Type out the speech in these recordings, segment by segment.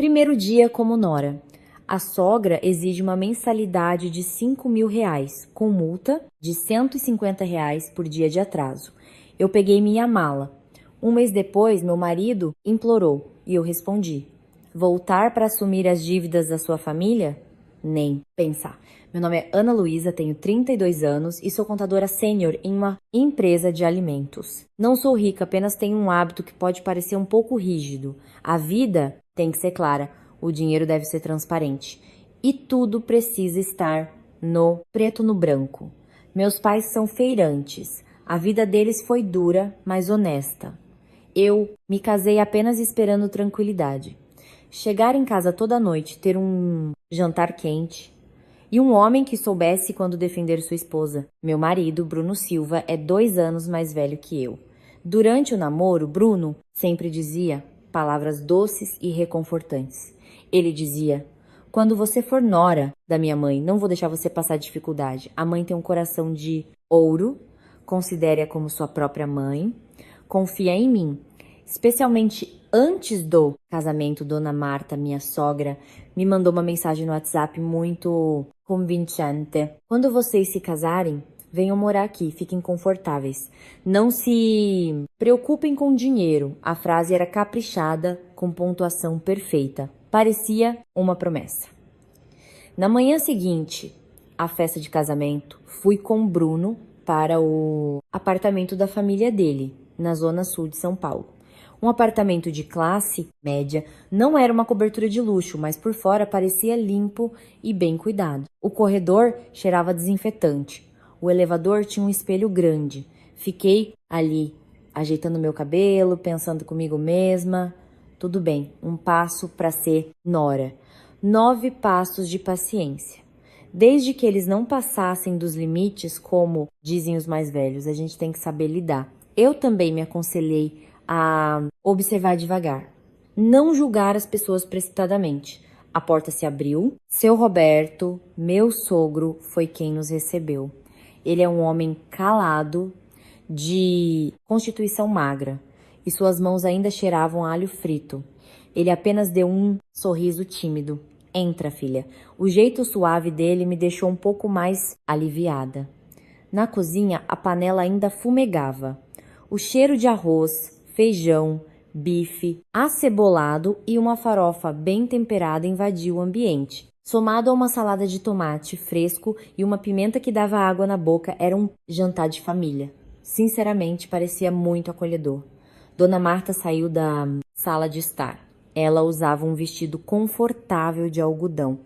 Primeiro dia como nora. A sogra exige uma mensalidade de R$ 5.000, com multa de R$ 150 por dia de atraso. Eu peguei minha mala. Um mês depois, meu marido implorou e eu respondi: voltar para assumir as dívidas da sua família? Nem pensar. Meu nome é Ana Luísa, tenho 32 anos e sou contadora sênior em uma empresa de alimentos. Não sou rica, apenas tenho um hábito que pode parecer um pouco rígido. A vida tem que ser clara, o dinheiro deve ser transparente e tudo precisa estar no preto no branco. Meus pais são feirantes. A vida deles foi dura, mas honesta. Eu me casei apenas esperando tranquilidade. Chegar em casa toda noite, ter um jantar quente e um homem que soubesse quando defender sua esposa. Meu marido, Bruno Silva, é 2 anos mais velho que eu. Durante o namoro, Bruno sempre dizia palavras doces e reconfortantes. Ele dizia: quando você for nora da minha mãe, não vou deixar você passar dificuldade. A mãe tem um coração de ouro, considere-a como sua própria mãe, confia em mim. Especialmente antes do casamento, Dona Marta, minha sogra, me mandou uma mensagem no WhatsApp muito convincente. Quando vocês se casarem, venham morar aqui, fiquem confortáveis. Não se preocupem com dinheiro. A frase era caprichada, com pontuação perfeita. Parecia uma promessa. Na manhã seguinte, à festa de casamento, fui com Bruno para o apartamento da família dele, na zona sul de São Paulo. Um apartamento de classe média, não era uma cobertura de luxo, mas por fora parecia limpo e bem cuidado. O corredor cheirava desinfetante. O elevador tinha um espelho grande. Fiquei ali, ajeitando meu cabelo, pensando comigo mesma. Tudo bem, um passo para ser nora. 9 passos de paciência. Desde que eles não passassem dos limites, como dizem os mais velhos, a gente tem que saber lidar. Eu também me aconselhei a observar devagar, não julgar as pessoas precipitadamente. A porta se abriu. Seu Roberto, meu sogro, foi quem nos recebeu. Ele é um homem calado, de constituição magra, e suas mãos ainda cheiravam a alho frito. Ele apenas deu um sorriso tímido. Entra, filha. O jeito suave dele me deixou um pouco mais aliviada. Na cozinha, a panela ainda fumegava. O cheiro de arroz, feijão, bife, acebolado e uma farofa bem temperada invadiu o ambiente. Somado a uma salada de tomate fresco e uma pimenta que dava água na boca, era um jantar de família. Sinceramente, parecia muito acolhedor. Dona Marta saiu da sala de estar. Ela usava um vestido confortável de algodão.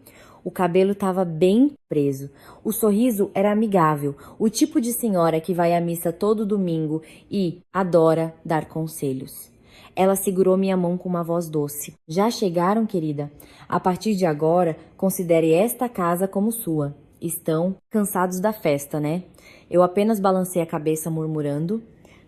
O cabelo estava bem preso. O sorriso era amigável, o tipo de senhora que vai à missa todo domingo e adora dar conselhos. Ela segurou minha mão com uma voz doce. Já chegaram, querida? A partir de agora, considere esta casa como sua. Estão cansados da festa, né? Eu apenas balancei a cabeça murmurando.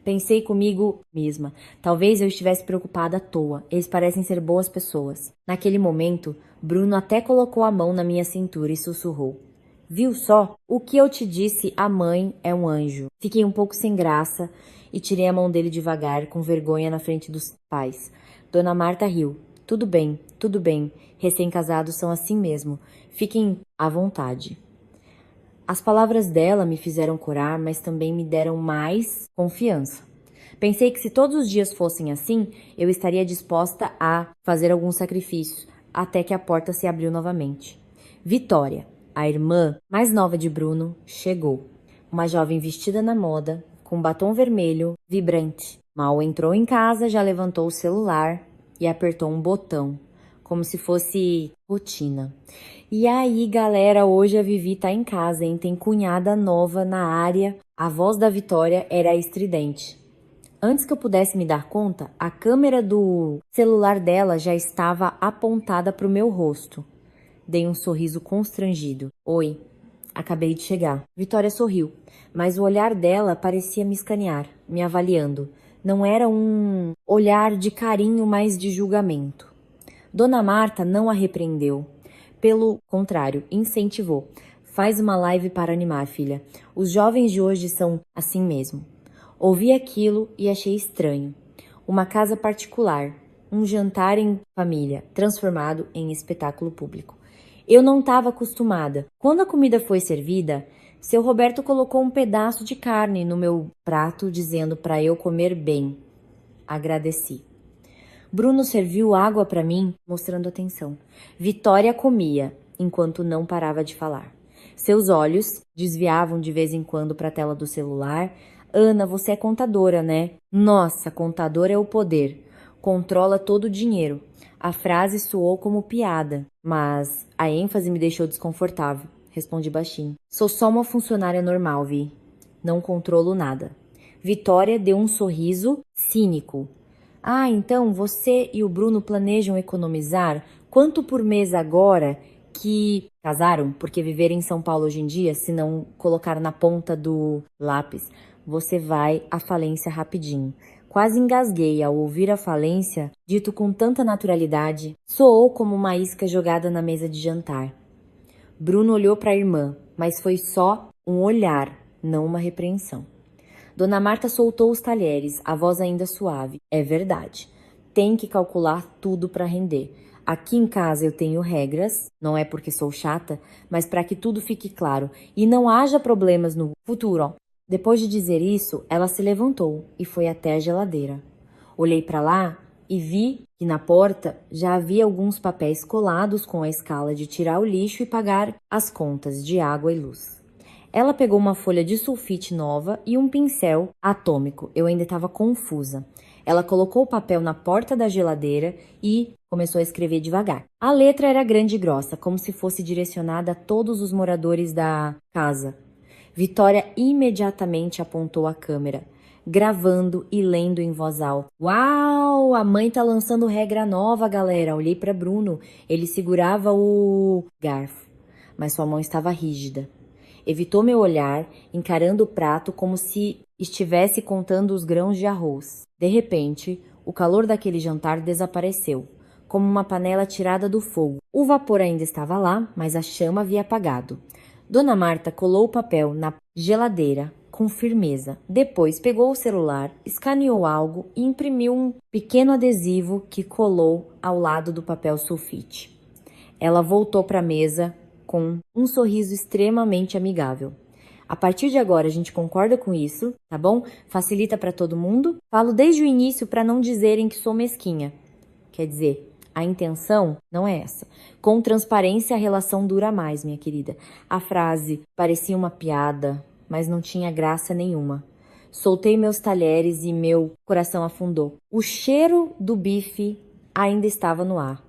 Pensei comigo mesma, talvez eu estivesse preocupada à toa, eles parecem ser boas pessoas. Naquele momento, Bruno até colocou a mão na minha cintura e sussurrou: viu só? O que eu te disse, a mãe é um anjo. Fiquei um pouco sem graça e tirei a mão dele devagar, com vergonha na frente dos pais. Dona Marta riu. Tudo bem, recém-casados são assim mesmo, fiquem à vontade. As palavras dela me fizeram corar, mas também me deram mais confiança. Pensei que se todos os dias fossem assim, eu estaria disposta a fazer alguns sacrifícios, até que a porta se abriu novamente. Vitória, a irmã mais nova de Bruno, chegou. Uma jovem vestida na moda, com batom vermelho, vibrante. Mal entrou em casa, já levantou o celular e apertou um botão, como se fosse rotina. E aí, galera, hoje a Vivi tá em casa, hein? Tem cunhada nova na área. A voz da Vitória era estridente. Antes que eu pudesse me dar conta, a câmera do celular dela já estava apontada para o meu rosto. Dei um sorriso constrangido. Oi, acabei de chegar. Vitória sorriu, mas o olhar dela parecia me escanear, me avaliando. Não era um olhar de carinho, mas de julgamento. Dona Marta não a repreendeu. Pelo contrário, incentivou. Faz uma live para animar, filha. Os jovens de hoje são assim mesmo. Ouvi aquilo e achei estranho. Uma casa particular, um jantar em família, transformado em espetáculo público. Eu não estava acostumada. Quando a comida foi servida, seu Roberto colocou um pedaço de carne no meu prato, dizendo para eu comer bem. Agradeci. Bruno serviu água para mim, mostrando atenção. Vitória comia, enquanto não parava de falar. Seus olhos desviavam de vez em quando para a tela do celular. Ana, você é contadora, né? Nossa, contador é o poder. Controla todo o dinheiro. A frase soou como piada, mas a ênfase me deixou desconfortável. Respondi baixinho. Sou só uma funcionária normal, Vi. Não controlo nada. Vitória deu um sorriso cínico. Ah, então você e o Bruno planejam economizar quanto por mês agora que casaram? Porque viver em São Paulo hoje em dia, se não colocar na ponta do lápis, você vai à falência rapidinho. Quase engasguei ao ouvir a falência, dito com tanta naturalidade, soou como uma isca jogada na mesa de jantar. Bruno olhou para a irmã, mas foi só um olhar, não uma repreensão. Dona Marta soltou os talheres, a voz ainda suave. É verdade. Tem que calcular tudo para render. Aqui em casa eu tenho regras, não é porque sou chata, mas para que tudo fique claro e não haja problemas no futuro. Depois de dizer isso, ela se levantou e foi até a geladeira. Olhei para lá e vi que na porta já havia alguns papéis colados com a escala de tirar o lixo e pagar as contas de água e luz. Ela pegou uma folha de sulfite nova e um pincel atômico. Eu ainda estava confusa. Ela colocou o papel na porta da geladeira e começou a escrever devagar. A letra era grande e grossa, como se fosse direcionada a todos os moradores da casa. Vitória imediatamente apontou a câmera, gravando e lendo em voz alta. Uau, a mãe tá lançando regra nova, galera. Olhei para Bruno. Ele segurava o garfo, mas sua mão estava rígida. Evitou meu olhar, encarando o prato como se estivesse contando os grãos de arroz. De repente, o calor daquele jantar desapareceu, como uma panela tirada do fogo. O vapor ainda estava lá, mas a chama havia apagado. Dona Marta colou o papel na geladeira com firmeza. Depois pegou o celular, escaneou algo e imprimiu um pequeno adesivo que colou ao lado do papel sulfite. Ela voltou para a mesa com um sorriso extremamente amigável. A partir de agora a gente concorda com isso, tá bom? Facilita para todo mundo. Falo desde o início para não dizerem que sou mesquinha. Quer dizer, a intenção não é essa. Com transparência a relação dura mais, minha querida. A frase parecia uma piada, mas não tinha graça nenhuma. Soltei meus talheres e meu coração afundou. O cheiro do bife ainda estava no ar,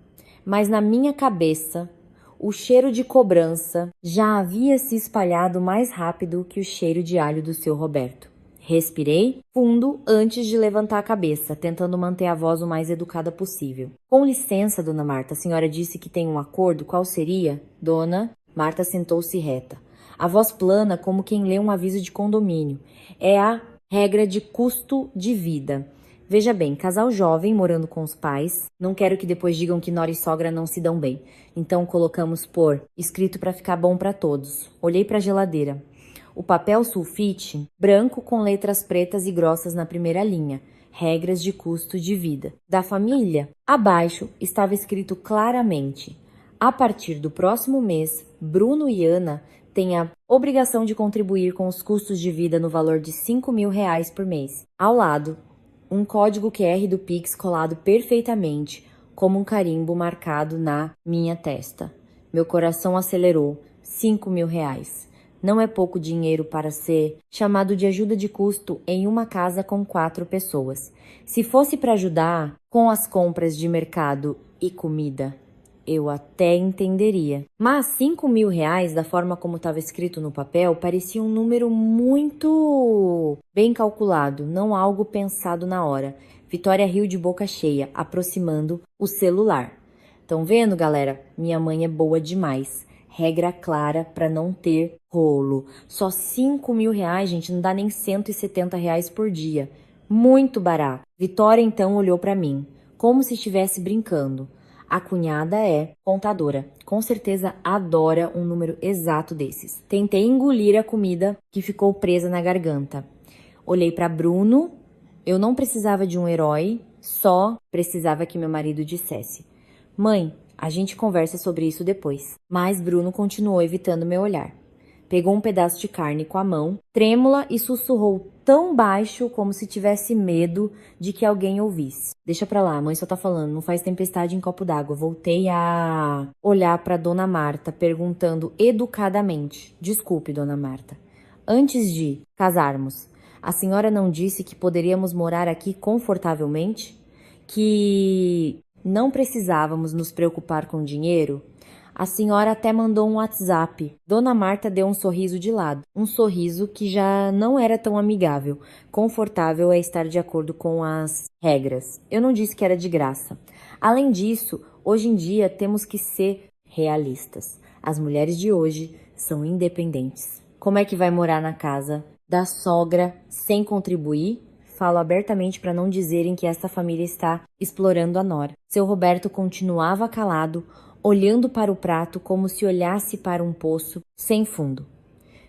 mas na minha cabeça o cheiro de cobrança já havia se espalhado mais rápido que o cheiro de alho do seu Roberto. Respirei fundo antes de levantar a cabeça, tentando manter a voz o mais educada possível. Com licença, dona Marta, a senhora disse que tem um acordo, qual seria? Dona Marta sentou-se reta. A voz plana, como quem lê um aviso de condomínio. É a regra de custo de vida. Veja bem, casal jovem morando com os pais. Não quero que depois digam que nora e sogra não se dão bem. Então colocamos por escrito para ficar bom para todos. Olhei para a geladeira. O papel sulfite, branco com letras pretas e grossas na primeira linha. Regras de custo de vida. Da família, abaixo estava escrito claramente: a partir do próximo mês, Bruno e Ana têm a obrigação de contribuir com os custos de vida no valor de R$ 5.000 por mês. Ao lado, um código QR do Pix colado perfeitamente, como um carimbo marcado na minha testa. Meu coração acelerou. R$ 5.000. Não é pouco dinheiro para ser chamado de ajuda de custo em uma casa com 4 pessoas. Se fosse para ajudar com as compras de mercado e comida, eu até entenderia. Mas R$ 5.000, da forma como estava escrito no papel, parecia um número muito bem calculado, não algo pensado na hora. Vitória riu de boca cheia, aproximando o celular. Estão vendo, galera? Minha mãe é boa demais. Regra clara para não ter rolo. Só R$ 5.000, gente, não dá nem R$ 170 por dia. Muito barato. Vitória então olhou para mim, como se estivesse brincando. A cunhada é contadora. Com certeza adora um número exato desses. Tentei engolir a comida que ficou presa na garganta. Olhei para Bruno. Eu não precisava de um herói, Só precisava que meu marido dissesse: Mãe, a gente conversa sobre isso depois. Mas Bruno continuou evitando meu olhar. Pegou um pedaço de carne com a mão, trêmula, e sussurrou tão baixo como se tivesse medo de que alguém ouvisse. Deixa pra lá, a mãe só tá falando, não faz tempestade em copo d'água. Voltei a olhar pra Dona Marta, perguntando educadamente: Desculpe, Dona Marta, antes de casarmos, a senhora não disse que poderíamos morar aqui confortavelmente? Que não precisávamos nos preocupar com dinheiro? A senhora até mandou um WhatsApp. Dona Marta deu um sorriso de lado. Um sorriso que já não era tão amigável. Confortável é estar de acordo com as regras. Eu não disse que era de graça. Além disso, hoje em dia temos que ser realistas. As mulheres de hoje são independentes. Como é que vai morar na casa da sogra sem contribuir? Falo abertamente para não dizerem que esta família está explorando a nora. Seu Roberto continuava calado, olhando para o prato como se olhasse para um poço sem fundo.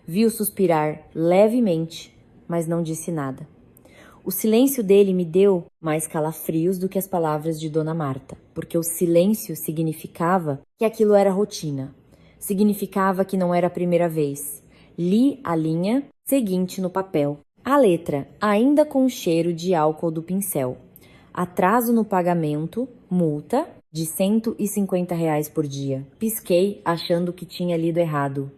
Vi-o suspirar levemente, mas não disse nada. O silêncio dele me deu mais calafrios do que as palavras de Dona Marta, porque o silêncio significava que aquilo era rotina. Significava que não era a primeira vez. Li a linha seguinte no papel. A letra, ainda com o cheiro de álcool do pincel. Atraso no pagamento, multa de R$ 150 por dia. Pisquei, achando que tinha lido errado.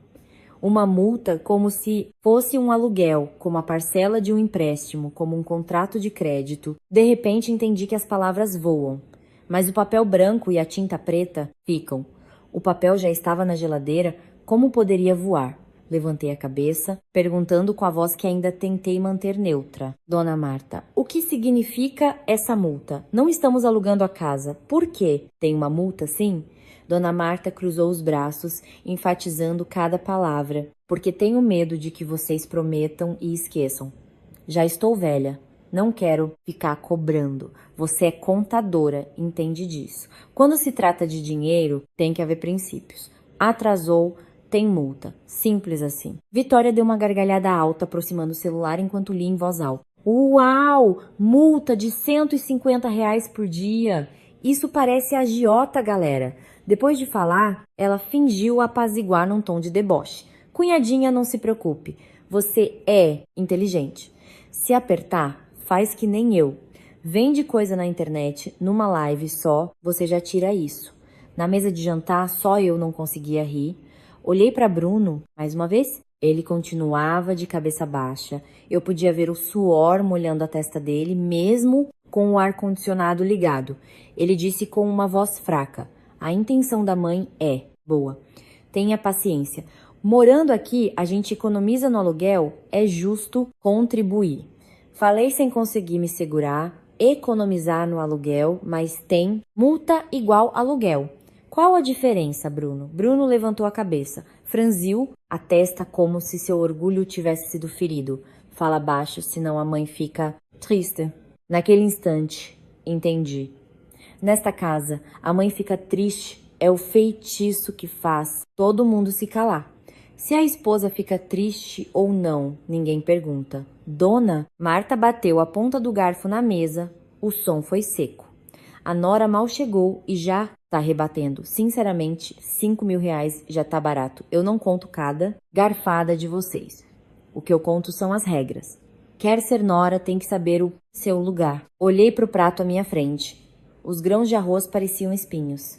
Uma multa como se fosse um aluguel, como a parcela de um empréstimo, como um contrato de crédito. De repente entendi que as palavras voam, mas o papel branco e a tinta preta ficam. O papel já estava na geladeira, como poderia voar? Levantei a cabeça, perguntando com a voz que ainda tentei manter neutra. Dona Marta, o que significa essa multa? Não estamos alugando a casa. Por quê? Tem uma multa, sim? Dona Marta cruzou os braços, enfatizando cada palavra. Porque tenho medo de que vocês prometam e esqueçam. Já estou velha. Não quero ficar cobrando. Você é contadora, entende disso. Quando se trata de dinheiro, tem que haver princípios. Atrasou, tem multa. Simples assim. Vitória deu uma gargalhada alta, aproximando o celular enquanto lia em voz alta. Uau! Multa de R$ 150 por dia. Isso parece agiota, galera. Depois de falar, ela fingiu apaziguar num tom de deboche. Cunhadinha, não se preocupe. Você é inteligente. Se apertar, faz que nem eu. Vende coisa na internet, numa live só, você já tira isso. Na mesa de jantar, só eu não conseguia rir. Olhei para Bruno, mais uma vez. Ele continuava de cabeça baixa. Eu podia ver o suor molhando a testa dele, mesmo com o ar-condicionado ligado. Ele disse com uma voz fraca: a intenção da mãe é boa. Tenha paciência. Morando aqui, a gente economiza no aluguel, é justo contribuir. Falei sem conseguir me segurar, economizar no aluguel, mas tem multa igual aluguel. Qual a diferença, Bruno? Bruno levantou a cabeça, franziu a testa como se seu orgulho tivesse sido ferido. Fala baixo, senão a mãe fica triste. Naquele instante, entendi. Nesta casa, a mãe fica triste, é o feitiço que faz todo mundo se calar. Se a esposa fica triste ou não, ninguém pergunta. Dona Marta bateu a ponta do garfo na mesa, o som foi seco. A nora mal chegou e já tá rebatendo. Sinceramente, R$ 5.000 já tá barato. Eu não conto cada garfada de vocês. O que eu conto são as regras. Quer ser nora, tem que saber o seu lugar. Olhei pro prato à minha frente. Os grãos de arroz pareciam espinhos.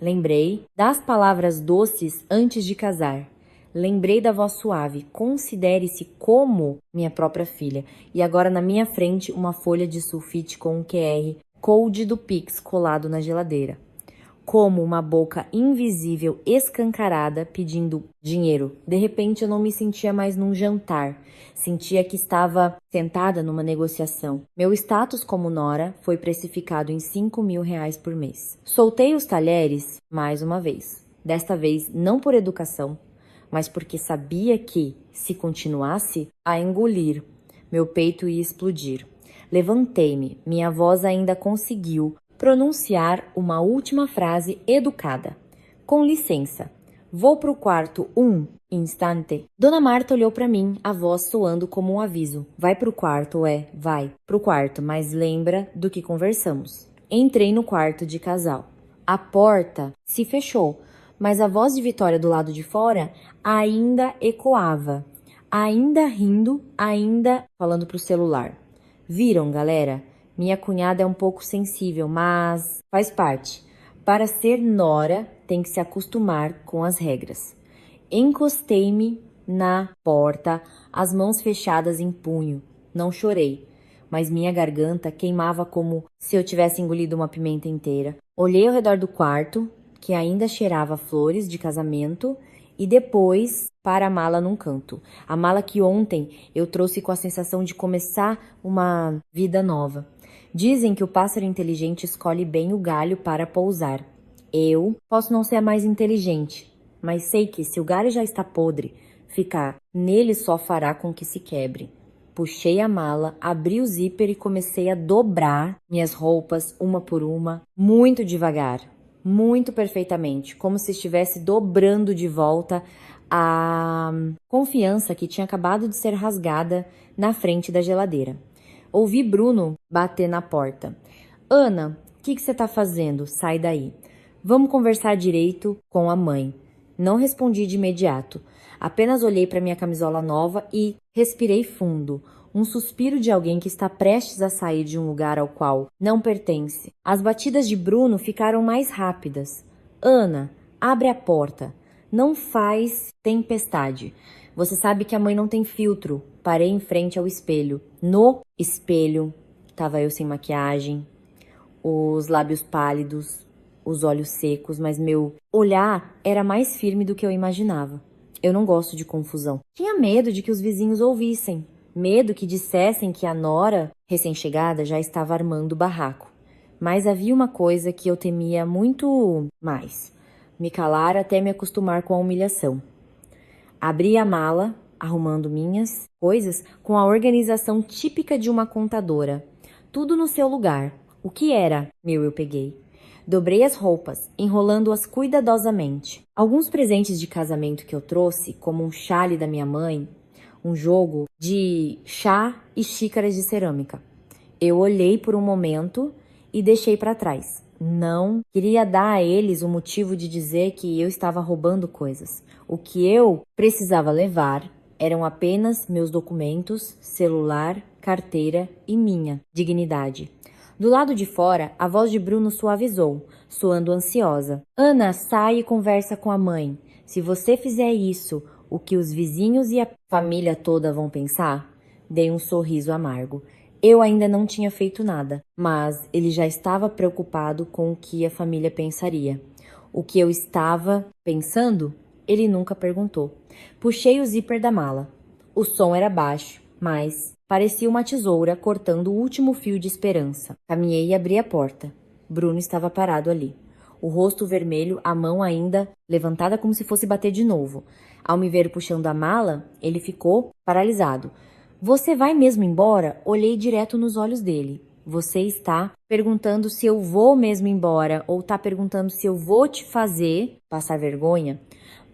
Lembrei das palavras doces antes de casar. Lembrei da voz suave. Considere-se como minha própria filha. E agora na minha frente uma folha de sulfite com um QR Code do Pix colado na geladeira. Como uma boca invisível escancarada pedindo dinheiro. De repente eu não me sentia mais num jantar. Sentia que estava sentada numa negociação. Meu status como nora foi precificado em R$ 5.000 por mês. Soltei os talheres mais uma vez. Desta vez não por educação, mas porque sabia que, se continuasse a engolir, meu peito ia explodir. Levantei-me, minha voz ainda conseguiu pronunciar uma última frase educada. Com licença, Vou pro quarto um instante. Dona Marta olhou para mim, a voz soando como um aviso. Vai pro quarto, vai pro quarto, mas lembra do que conversamos. Entrei no quarto de casal. A porta se fechou, mas a voz de Vitória do lado de fora ainda ecoava. Ainda rindo, ainda falando pro celular. Viram, galera? Minha cunhada é um pouco sensível, mas faz parte. Para ser nora, tem que se acostumar com as regras. Encostei-me na porta, as mãos fechadas em punho. Não chorei, mas minha garganta queimava como se eu tivesse engolido uma pimenta inteira. Olhei ao redor do quarto, que ainda cheirava flores de casamento, e depois para a mala num canto. A mala que ontem eu trouxe com a sensação de começar uma vida nova. Dizem que o pássaro inteligente escolhe bem o galho para pousar. Eu posso não ser a mais inteligente, mas sei que se o galho já está podre, ficar nele só fará com que se quebre. Puxei a mala, abri o zíper e comecei a dobrar minhas roupas uma por uma, muito devagar, muito perfeitamente, como se estivesse dobrando de volta a confiança que tinha acabado de ser rasgada na frente da geladeira. Ouvi Bruno bater na porta. Ana, o que você tá fazendo? Sai daí. Vamos conversar direito com a mãe. Não respondi de imediato. Apenas olhei para minha camisola nova e respirei fundo. Um suspiro de alguém que está prestes a sair de um lugar ao qual não pertence. As batidas de Bruno ficaram mais rápidas. Ana, abre a porta. Não faz tempestade. Você sabe que a mãe não tem filtro. Parei em frente ao espelho. No espelho, tava eu sem maquiagem, os lábios pálidos, os olhos secos, mas meu olhar era mais firme do que eu imaginava. Eu não gosto de confusão. Tinha medo de que os vizinhos ouvissem. Medo que dissessem que a nora, recém-chegada, já estava armando o barraco. Mas havia uma coisa que eu temia muito mais. Me calar até me acostumar com a humilhação. Abri a mala, arrumando minhas coisas com a organização típica de uma contadora. Tudo no seu lugar. O que era meu eu peguei. Dobrei as roupas, enrolando-as cuidadosamente. Alguns presentes de casamento que eu trouxe, como um chale da minha mãe, um jogo de chá e xícaras de cerâmica. Eu olhei por um momento e deixei para trás. Não queria dar a eles o motivo de dizer que eu estava roubando coisas. O que eu precisava levar eram apenas meus documentos, celular, carteira e minha dignidade. Do lado de fora, a voz de Bruno suavizou, soando ansiosa. Ana, sai e conversa com a mãe. Se você fizer isso, o que os vizinhos e a família toda vão pensar? Dei um sorriso amargo. Eu ainda não tinha feito nada, mas ele já estava preocupado com o que a família pensaria. O que eu estava pensando? Ele nunca perguntou. Puxei o zíper da mala. O som era baixo, mas parecia uma tesoura cortando o último fio de esperança. Caminhei e abri a porta. Bruno estava parado ali. O rosto vermelho, a mão ainda levantada como se fosse bater de novo. Ao me ver puxando a mala, ele ficou paralisado. Você vai mesmo embora? Olhei direto nos olhos dele. Você está perguntando se eu vou mesmo embora ou está perguntando se eu vou te fazer passar vergonha?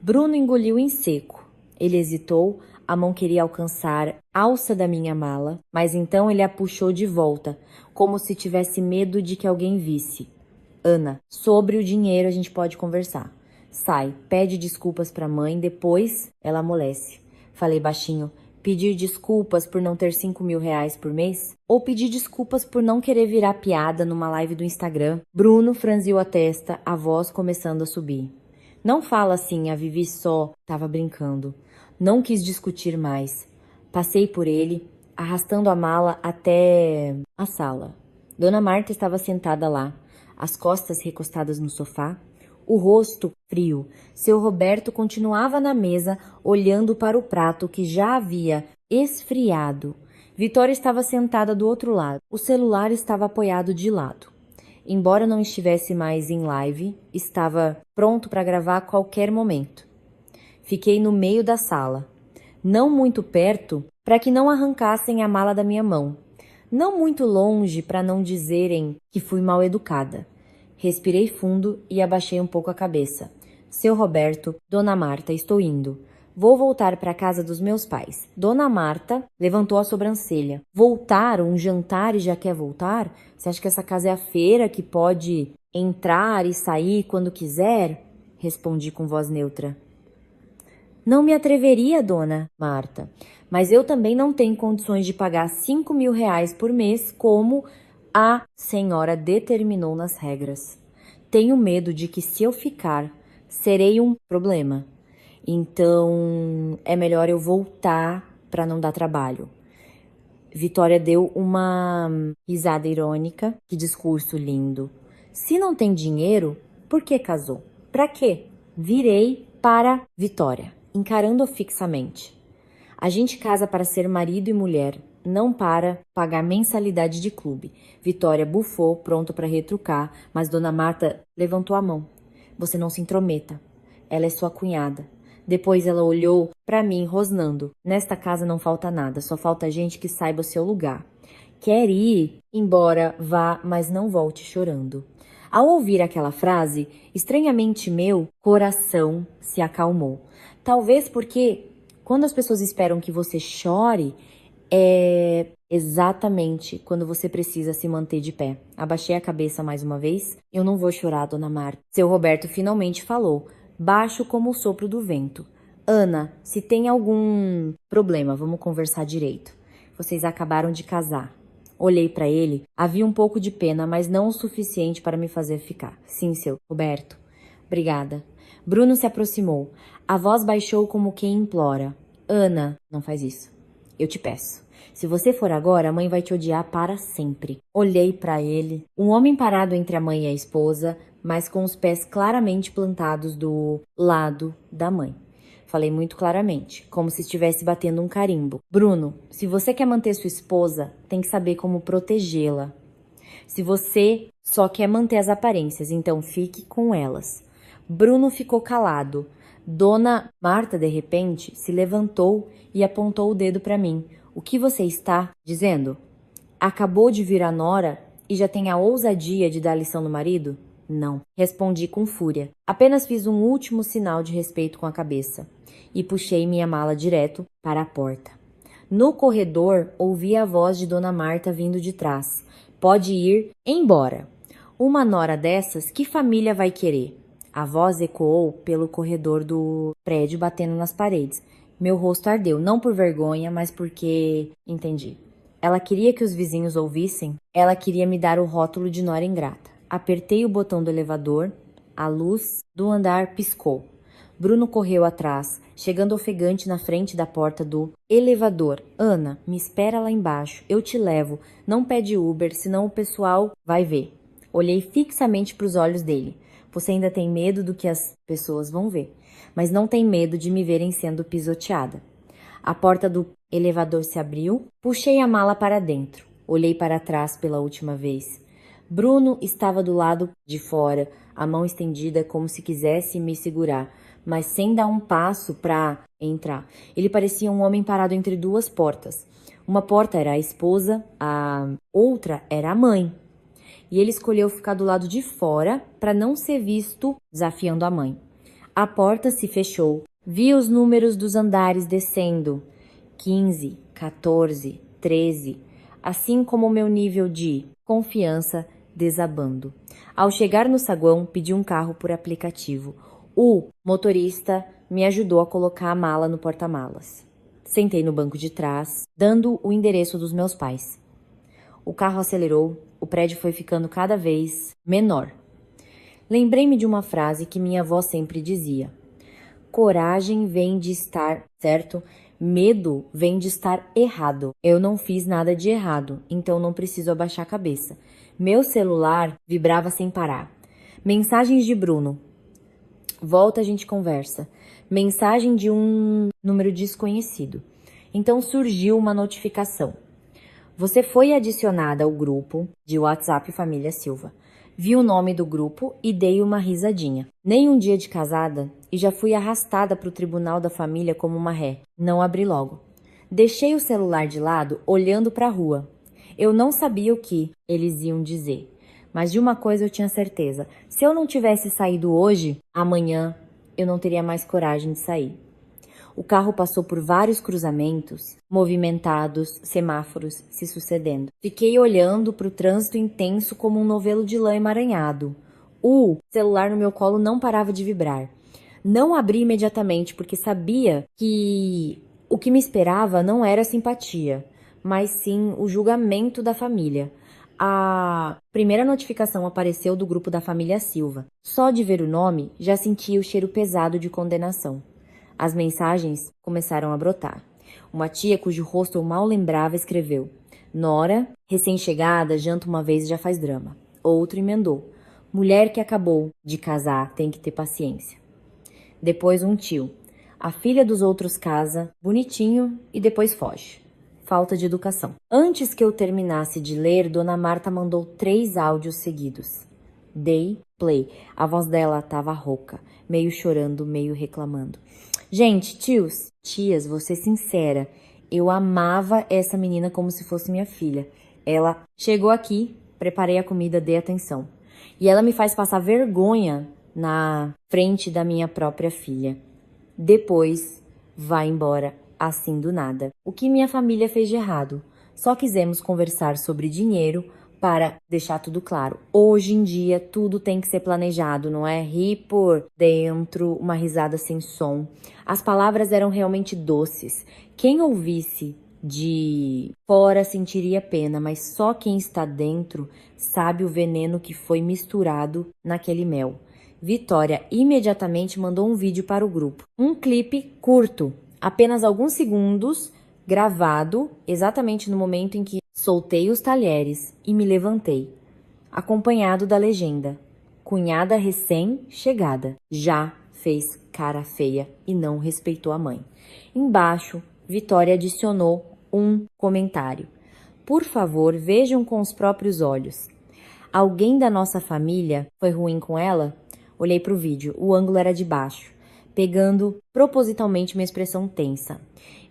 Bruno engoliu em seco. Ele hesitou, a mão queria alcançar a alça da minha mala, mas então ele a puxou de volta, como se tivesse medo de que alguém visse. Ana, sobre o dinheiro a gente pode conversar. Sai, pede desculpas pra mãe, depois ela amolece. Falei baixinho. Pedir desculpas por não ter 5 mil reais por mês? Ou pedir desculpas por não querer virar piada numa live do Instagram? Bruno franziu a testa, a voz começando a subir. Não fala assim, a Vivi só tava brincando. Não quis discutir mais. Passei por ele, arrastando a mala até a sala. Dona Marta estava sentada lá, as costas recostadas no sofá, o rosto frio. Seu Roberto continuava na mesa, olhando para o prato que já havia esfriado. Vitória estava sentada do outro lado. O celular estava apoiado de lado. Embora não estivesse mais em live, estava pronto para gravar a qualquer momento. Fiquei no meio da sala, não muito perto para que não arrancassem a mala da minha mão, não muito longe para não dizerem que fui mal educada. Respirei fundo e abaixei um pouco a cabeça. Seu Roberto, Dona Marta, estou indo. Vou voltar para a casa dos meus pais. Dona Marta levantou a sobrancelha. Voltar? Um jantar e já quer voltar? Você acha que essa casa é a feira que pode entrar e sair quando quiser? Respondi com voz neutra. Não me atreveria, Dona Marta, mas eu também não tenho condições de pagar 5.000 reais por mês como a senhora determinou nas regras. Tenho medo de que se eu ficar, serei um problema. Então, é melhor eu voltar para não dar trabalho. Vitória deu uma risada irônica. Que discurso lindo. Se não tem dinheiro, por que casou? Para quê? Virei para Vitória, encarando-a fixamente. A gente casa para ser marido e mulher, não para pagar mensalidade de clube. Vitória bufou, pronto para retrucar, mas Dona Marta levantou a mão. Você não se intrometa. Ela é sua cunhada. Depois ela olhou para mim, rosnando. Nesta casa não falta nada, só falta gente que saiba o seu lugar. Quer ir? Embora vá, mas não volte chorando. Ao ouvir aquela frase, estranhamente meu coração se acalmou. Talvez porque quando as pessoas esperam que você chore, é exatamente quando você precisa se manter de pé. Abaixei a cabeça mais uma vez. Eu não vou chorar, Dona Marta. Seu Roberto finalmente falou, baixo como o sopro do vento. Ana, se tem algum problema, vamos conversar direito. Vocês acabaram de casar. Olhei para ele, havia um pouco de pena, mas não o suficiente para me fazer ficar. Sim, seu Roberto. Obrigada. Bruno se aproximou. A voz baixou como quem implora. Ana, não faz isso. Eu te peço. Se você for agora, a mãe vai te odiar para sempre. Olhei para ele. Um homem parado entre a mãe e a esposa, mas com os pés claramente plantados do lado da mãe. Falei muito claramente, como se estivesse batendo um carimbo. Bruno, se você quer manter sua esposa, tem que saber como protegê-la. Se você só quer manter as aparências, então fique com elas. Bruno ficou calado. Dona Marta, de repente, se levantou e apontou o dedo para mim. O que você está dizendo? Acabou de vir a nora e já tem a ousadia de dar lição no marido? Não. Respondi com fúria. Apenas fiz um último sinal de respeito com a cabeça e puxei minha mala direto para a porta. No corredor, ouvi a voz de Dona Marta vindo de trás. Pode ir embora. Uma nora dessas, que família vai querer? A voz ecoou pelo corredor do prédio, batendo nas paredes. Meu rosto ardeu, não por vergonha, mas porque... Entendi. Ela queria que os vizinhos ouvissem. Ela queria me dar o rótulo de nora ingrata. Apertei o botão do elevador. A luz do andar piscou. Bruno correu atrás, chegando ofegante na frente da porta do elevador. Ana, me espera lá embaixo. Eu te levo. Não pede Uber, senão o pessoal vai ver. Olhei fixamente para os olhos dele. Você ainda tem medo do que as pessoas vão ver, mas não tem medo de me verem sendo pisoteada. A porta do elevador se abriu, puxei a mala para dentro. Olhei para trás pela última vez. Bruno estava do lado de fora, a mão estendida como se quisesse me segurar, mas sem dar um passo para entrar. Ele parecia um homem parado entre duas portas. Uma porta era a esposa, a outra era a mãe. E ele escolheu ficar do lado de fora para não ser visto desafiando a mãe. A porta se fechou. Vi os números dos andares descendo. 15, 14, 13. Assim como o meu nível de confiança desabando. Ao chegar no saguão, pedi um carro por aplicativo. O motorista me ajudou a colocar a mala no porta-malas. Sentei no banco de trás, dando o endereço dos meus pais. O carro acelerou, o prédio foi ficando cada vez menor. Lembrei-me de uma frase que minha avó sempre dizia. Coragem vem de estar certo, medo vem de estar errado. Eu não fiz nada de errado, então não preciso abaixar a cabeça. Meu celular vibrava sem parar. Mensagens de Bruno. Volta, a gente conversa. Mensagem de um número desconhecido. Então surgiu uma notificação. Você foi adicionada ao grupo de WhatsApp Família Silva. Vi o nome do grupo e dei uma risadinha. Nem um dia de casada e já fui arrastada para o tribunal da família como uma ré. Não abri logo. Deixei o celular de lado, olhando para a rua. Eu não sabia o que eles iam dizer. Mas de uma coisa eu tinha certeza. Se eu não tivesse saído hoje, amanhã eu não teria mais coragem de sair. O carro passou por vários cruzamentos, movimentados, semáforos se sucedendo. Fiquei olhando para o trânsito intenso como um novelo de lã emaranhado. O celular no meu colo não parava de vibrar. Não abri imediatamente porque sabia que o que me esperava não era simpatia, mas sim o julgamento da família. A primeira notificação apareceu do grupo da família Silva. Só de ver o nome, já sentia o cheiro pesado de condenação. As mensagens começaram a brotar. Uma tia cujo rosto eu mal lembrava escreveu: Nora, recém-chegada, janta uma vez e já faz drama. Outro emendou: mulher que acabou de casar tem que ter paciência. Depois um tio: a filha dos outros casa, bonitinho, e depois foge. Falta de educação. Antes que eu terminasse de ler, Dona Marta mandou 3 áudios seguidos. Dei play. A voz dela estava rouca, meio chorando, meio reclamando. Gente, tias, vou ser sincera, eu amava essa menina como se fosse minha filha. Ela chegou aqui, preparei a comida, dei atenção. E ela me faz passar vergonha na frente da minha própria filha. Depois, vai embora, assim do nada. O que minha família fez de errado? Só quisemos conversar sobre dinheiro para deixar tudo claro. Hoje em dia, tudo tem que ser planejado, não é? Rir por dentro, uma risada sem som. As palavras eram realmente doces. Quem ouvisse de fora sentiria pena, mas só quem está dentro sabe o veneno que foi misturado naquele mel. Vitória imediatamente mandou um vídeo para o grupo. Um clipe curto, apenas alguns segundos, gravado exatamente no momento em que soltei os talheres e me levantei, acompanhado da legenda: cunhada recém-chegada, já fez cara feia e não respeitou a mãe. Embaixo, Vitória adicionou um comentário: por favor, vejam com os próprios olhos. Alguém da nossa família foi ruim com ela? Olhei para o vídeo, o ângulo era de baixo, pegando propositalmente minha expressão tensa.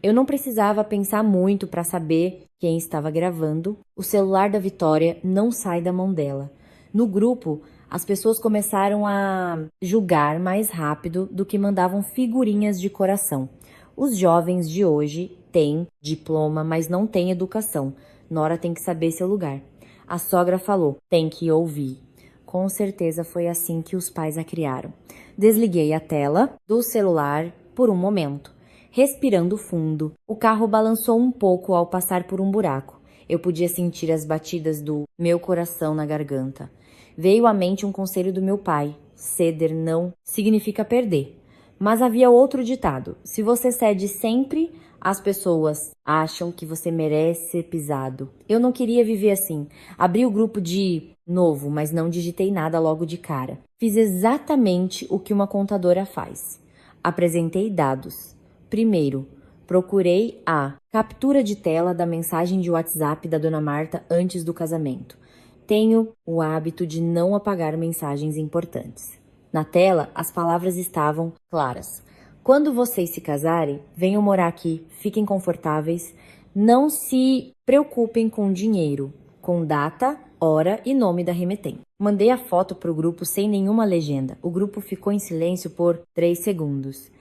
Eu não precisava pensar muito para saber quem estava gravando. O celular da Vitória não sai da mão dela. No grupo, as pessoas começaram a julgar mais rápido do que mandavam figurinhas de coração. Os jovens de hoje têm diploma, mas não têm educação. Nora tem que saber seu lugar. A sogra falou: tem que ouvir. Com certeza foi assim que os pais a criaram. Desliguei a tela do celular por um momento. Respirando fundo, o carro balançou um pouco ao passar por um buraco. Eu podia sentir as batidas do meu coração na garganta. Veio à mente um conselho do meu pai: ceder não significa perder. Mas havia outro ditado: se você cede sempre, as pessoas acham que você merece ser pisado. Eu não queria viver assim. Abri o grupo de novo, mas não digitei nada logo de cara. Fiz exatamente o que uma contadora faz. Apresentei dados. Primeiro, procurei a captura de tela da mensagem de WhatsApp da Dona Marta antes do casamento. Tenho o hábito de não apagar mensagens importantes. Na tela, as palavras estavam claras. Quando vocês se casarem, venham morar aqui, fiquem confortáveis, não se preocupem com dinheiro, com data, hora e nome da remetente. Mandei a foto para o grupo sem nenhuma legenda. O grupo ficou em silêncio por 3 segundos.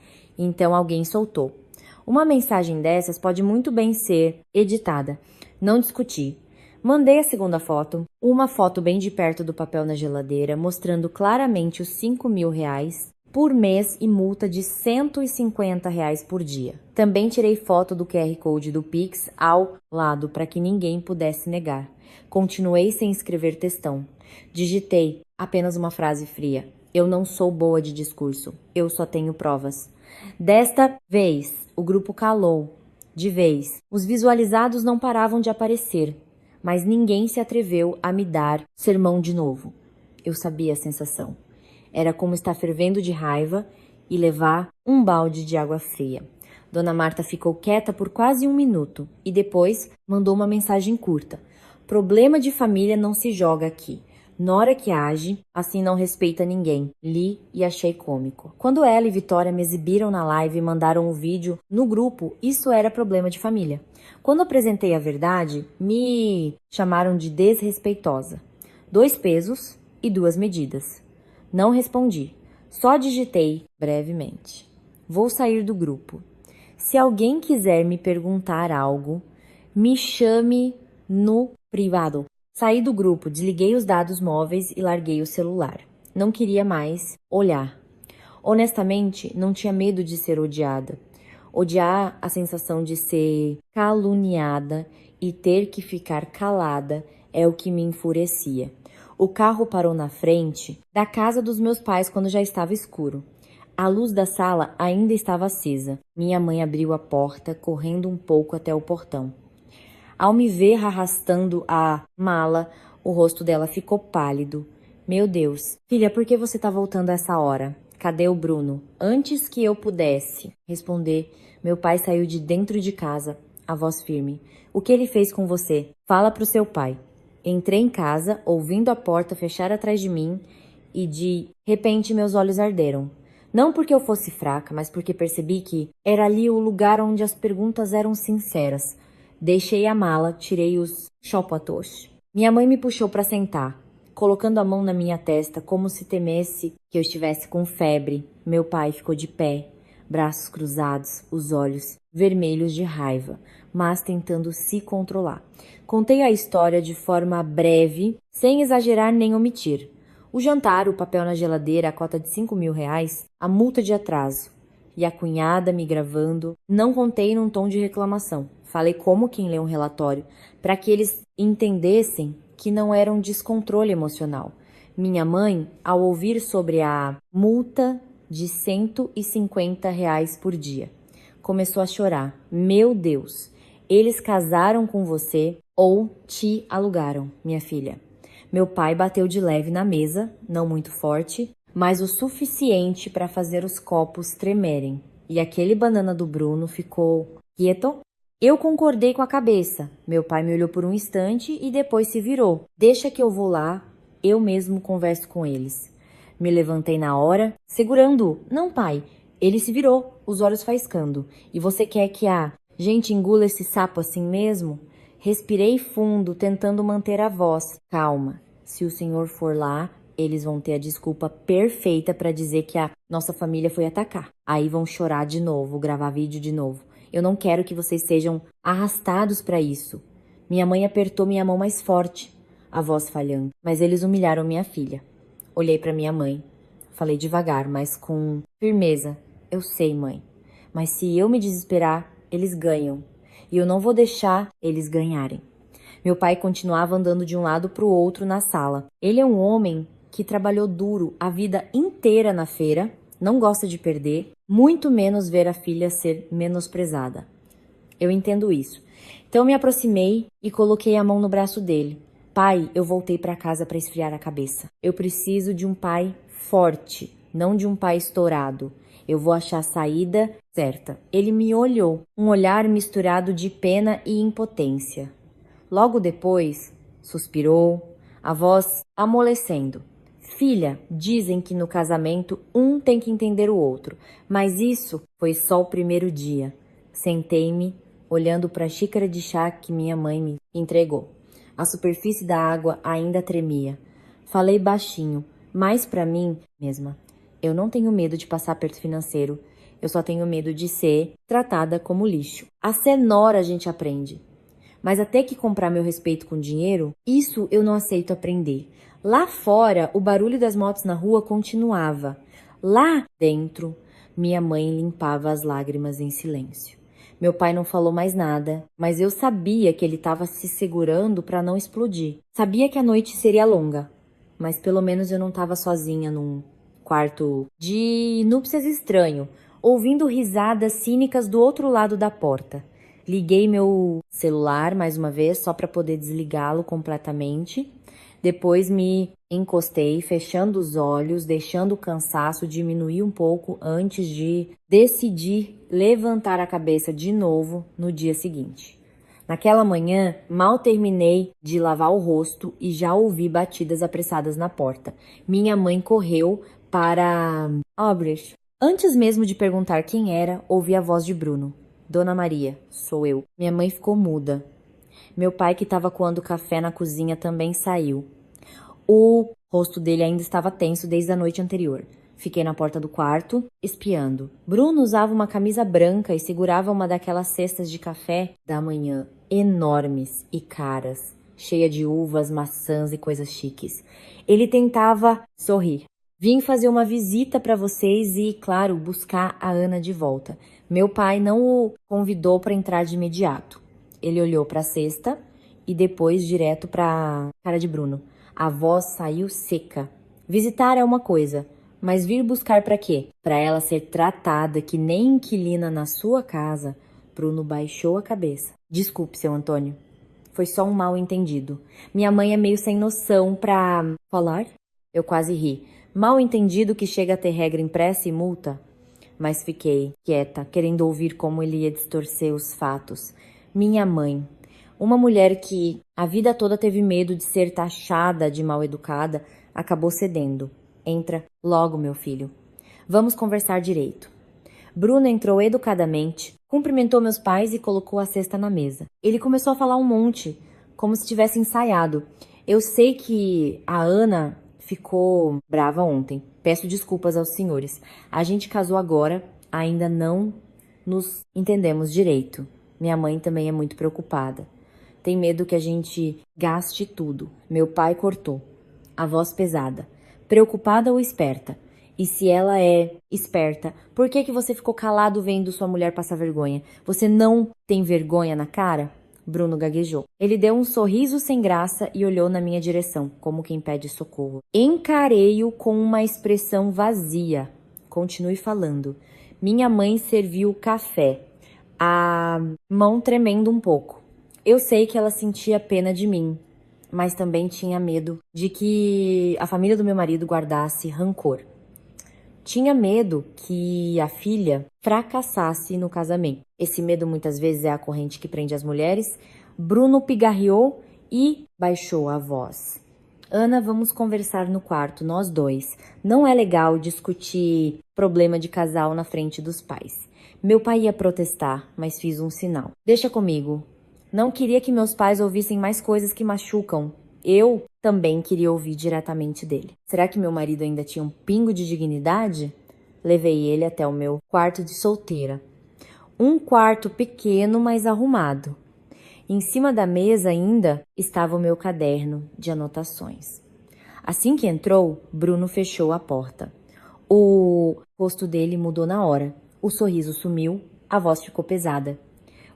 Então alguém soltou: uma mensagem dessas pode muito bem ser editada. Não discuti. Mandei a segunda foto, uma foto bem de perto do papel na geladeira, mostrando claramente os R$5.000 por mês e multa de R$150 por dia. Também tirei foto do QR Code do Pix ao lado para que ninguém pudesse negar. Continuei sem escrever textão. Digitei apenas uma frase fria: eu não sou boa de discurso, eu só tenho provas. Desta vez, o grupo calou. De vez, os visualizados não paravam de aparecer, mas ninguém se atreveu a me dar sermão de novo. Eu sabia a sensação. Era como estar fervendo de raiva e levar um balde de água fria. Dona Marta ficou quieta por quase 1 minuto e depois mandou uma mensagem curta: problema de família não se joga aqui. Nora que age, assim não respeita ninguém. Li e achei cômico. Quando ela e Vitória me exibiram na live e mandaram o vídeo no grupo, isso era problema de família. Quando apresentei a verdade, me chamaram de desrespeitosa. 2 pesos e 2 medidas. Não respondi. Só digitei brevemente. Vou sair do grupo. Se alguém quiser me perguntar algo, me chame no privado. Saí do grupo, desliguei os dados móveis e larguei o celular. Não queria mais olhar. Honestamente, não tinha medo de ser odiada. Odiar a sensação de ser caluniada e ter que ficar calada é o que me enfurecia. O carro parou na frente da casa dos meus pais quando já estava escuro. A luz da sala ainda estava acesa. Minha mãe abriu a porta, correndo um pouco até o portão. Ao me ver arrastando a mala, o rosto dela ficou pálido. Meu Deus, filha, por que você está voltando a essa hora? Cadê o Bruno? Antes que eu pudesse responder, meu pai saiu de dentro de casa, a voz firme. O que ele fez com você? Fala pro seu pai. Entrei em casa, ouvindo a porta fechar atrás de mim, e de repente meus olhos arderam. Não porque eu fosse fraca, mas porque percebi que era ali o lugar onde as perguntas eram sinceras. Deixei a mala, tirei os chopatos. Minha mãe me puxou para sentar, colocando a mão na minha testa como se temesse que eu estivesse com febre. Meu pai ficou de pé, braços cruzados, os olhos vermelhos de raiva, mas tentando se controlar. Contei a história de forma breve, sem exagerar nem omitir. O jantar, o papel na geladeira, a cota de R$ 5.000, a multa de atraso e a cunhada me gravando. Não contei num tom de reclamação. Falei como quem lê um relatório, para que eles entendessem que não era um descontrole emocional. Minha mãe, ao ouvir sobre a multa de R$ 150 por dia, começou a chorar. Meu Deus, eles casaram com você ou te alugaram, minha filha. Meu pai bateu de leve na mesa, não muito forte, mas o suficiente para fazer os copos tremerem. E aquele banana do Bruno ficou quieto. Eu concordei com a cabeça. Meu pai me olhou por um instante e depois se virou. Deixa que eu vou lá, eu mesmo converso com eles. Me levantei na hora, segurando-o. Não, pai. Ele se virou, os olhos faiscando. E você quer que a gente engula esse sapo assim mesmo? Respirei fundo, tentando manter a voz. Calma, se o senhor for lá, eles vão ter a desculpa perfeita para dizer que a nossa família foi atacar. Aí vão chorar de novo, gravar vídeo de novo. Eu não quero que vocês sejam arrastados para isso. Minha mãe apertou minha mão mais forte, a voz falhando. Mas eles humilharam minha filha. Olhei para minha mãe. Falei devagar, mas com firmeza. Eu sei, mãe. Mas se eu me desesperar, eles ganham. E eu não vou deixar eles ganharem. Meu pai continuava andando de um lado para o outro na sala. Ele é um homem que trabalhou duro a vida inteira na feira, não gosta de perder, muito menos ver a filha ser menosprezada. Eu entendo isso. Então me aproximei e coloquei a mão no braço dele. Pai, eu voltei para casa para esfriar a cabeça. Eu preciso de um pai forte, não de um pai estourado. Eu vou achar a saída certa. Ele me olhou, um olhar misturado de pena e impotência. Logo depois, suspirou, a voz amolecendo. Filha, dizem que no casamento um tem que entender o outro, mas isso foi só o primeiro dia. Sentei-me, olhando para a xícara de chá que minha mãe me entregou. A superfície da água ainda tremia. Falei baixinho, mas para mim mesma. Eu não tenho medo de passar aperto financeiro. Eu só tenho medo de ser tratada como lixo. A ser nora a gente aprende. Mas até que comprar meu respeito com dinheiro, isso eu não aceito aprender. Lá fora, o barulho das motos na rua continuava. Lá dentro, minha mãe limpava as lágrimas em silêncio. Meu pai não falou mais nada, mas eu sabia que ele estava se segurando para não explodir. Sabia que a noite seria longa, mas pelo menos eu não estava sozinha num quarto de núpcias estranho, ouvindo risadas cínicas do outro lado da porta. Liguei meu celular mais uma vez, só para poder desligá-lo completamente. Depois me encostei, fechando os olhos, deixando o cansaço diminuir um pouco antes de decidir levantar a cabeça de novo no dia seguinte. Naquela manhã, mal terminei de lavar o rosto e já ouvi batidas apressadas na porta. Minha mãe correu para Albrecht. Antes mesmo de perguntar quem era, ouvi a voz de Bruno. Dona Maria, sou eu. Minha mãe ficou muda. Meu pai, que estava coando café na cozinha, também saiu. O rosto dele ainda estava tenso desde a noite anterior. Fiquei na porta do quarto, espiando. Bruno usava uma camisa branca e segurava uma daquelas cestas de café da manhã, enormes e caras, cheia de uvas, maçãs e coisas chiques. Ele tentava sorrir. Vim fazer uma visita para vocês e, claro, buscar a Ana de volta. Meu pai não o convidou para entrar de imediato. Ele olhou para a cesta e depois direto para a cara de Bruno. A voz saiu seca. Visitar é uma coisa, mas vir buscar para quê? Para ela ser tratada que nem inquilina na sua casa. Bruno baixou a cabeça. Desculpe, seu Antônio. Foi só um mal-entendido. Minha mãe é meio sem noção pra falar. Eu quase ri. Mal-entendido que chega a ter regra impressa e multa. Mas fiquei quieta, querendo ouvir como ele ia distorcer os fatos. Minha mãe. Uma mulher que a vida toda teve medo de ser taxada de mal-educada, acabou cedendo. Entra logo, meu filho. Vamos conversar direito. Bruno entrou educadamente, cumprimentou meus pais e colocou a cesta na mesa. Ele começou a falar um monte, como se tivesse ensaiado. Eu sei que a Ana ficou brava ontem. Peço desculpas aos senhores. A gente casou agora, ainda não nos entendemos direito. Minha mãe também é muito preocupada. Tem medo que a gente gaste tudo. Meu pai cortou. A voz pesada. Preocupada ou esperta? E se ela é esperta, por que você ficou calado vendo sua mulher passar vergonha? Você não tem vergonha na cara? Bruno gaguejou. Ele deu um sorriso sem graça e olhou na minha direção, como quem pede socorro. Encarei-o com uma expressão vazia. Continue falando. Minha mãe serviu café, a mão tremendo um pouco. Eu sei que ela sentia pena de mim, mas também tinha medo de que a família do meu marido guardasse rancor. Tinha medo que a filha fracassasse no casamento. Esse medo muitas vezes é a corrente que prende as mulheres. Bruno pigarreou e baixou a voz. Ana, vamos conversar no quarto, nós dois. Não é legal discutir problema de casal na frente dos pais. Meu pai ia protestar, mas fiz um sinal. Deixa comigo. Não queria que meus pais ouvissem mais coisas que machucam. Eu também queria ouvir diretamente dele. Será que meu marido ainda tinha um pingo de dignidade? Levei ele até o meu quarto de solteira. Um quarto pequeno, mas arrumado. Em cima da mesa ainda estava o meu caderno de anotações. Assim que entrou, Bruno fechou a porta. O rosto dele mudou na hora. O sorriso sumiu, a voz ficou pesada.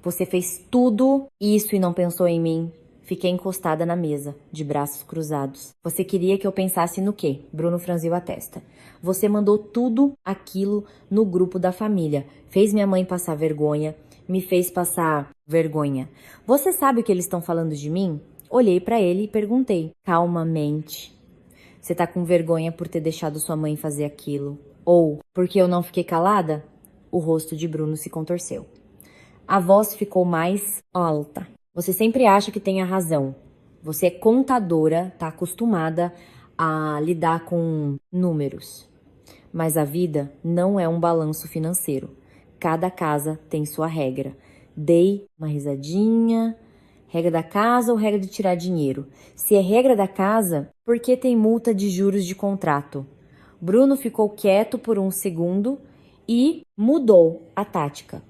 Você fez tudo isso e não pensou em mim? Fiquei encostada na mesa, de braços cruzados. Você queria que eu pensasse no quê? Bruno franziu a testa. Você mandou tudo aquilo no grupo da família. Fez minha mãe passar vergonha, me fez passar vergonha. Você sabe o que eles estão falando de mim? Olhei pra ele e perguntei, calmamente. Você tá com vergonha por ter deixado sua mãe fazer aquilo? Ou porque eu não fiquei calada? O rosto de Bruno se contorceu. A voz ficou mais alta. Você sempre acha que tem a razão. Você é contadora, tá acostumada a lidar com números. Mas a vida não é um balanço financeiro. Cada casa tem sua regra. Dei uma risadinha. Regra da casa ou regra de tirar dinheiro? Se é regra da casa, por que tem multa de juros de contrato? Bruno ficou quieto por um segundo e mudou a tática.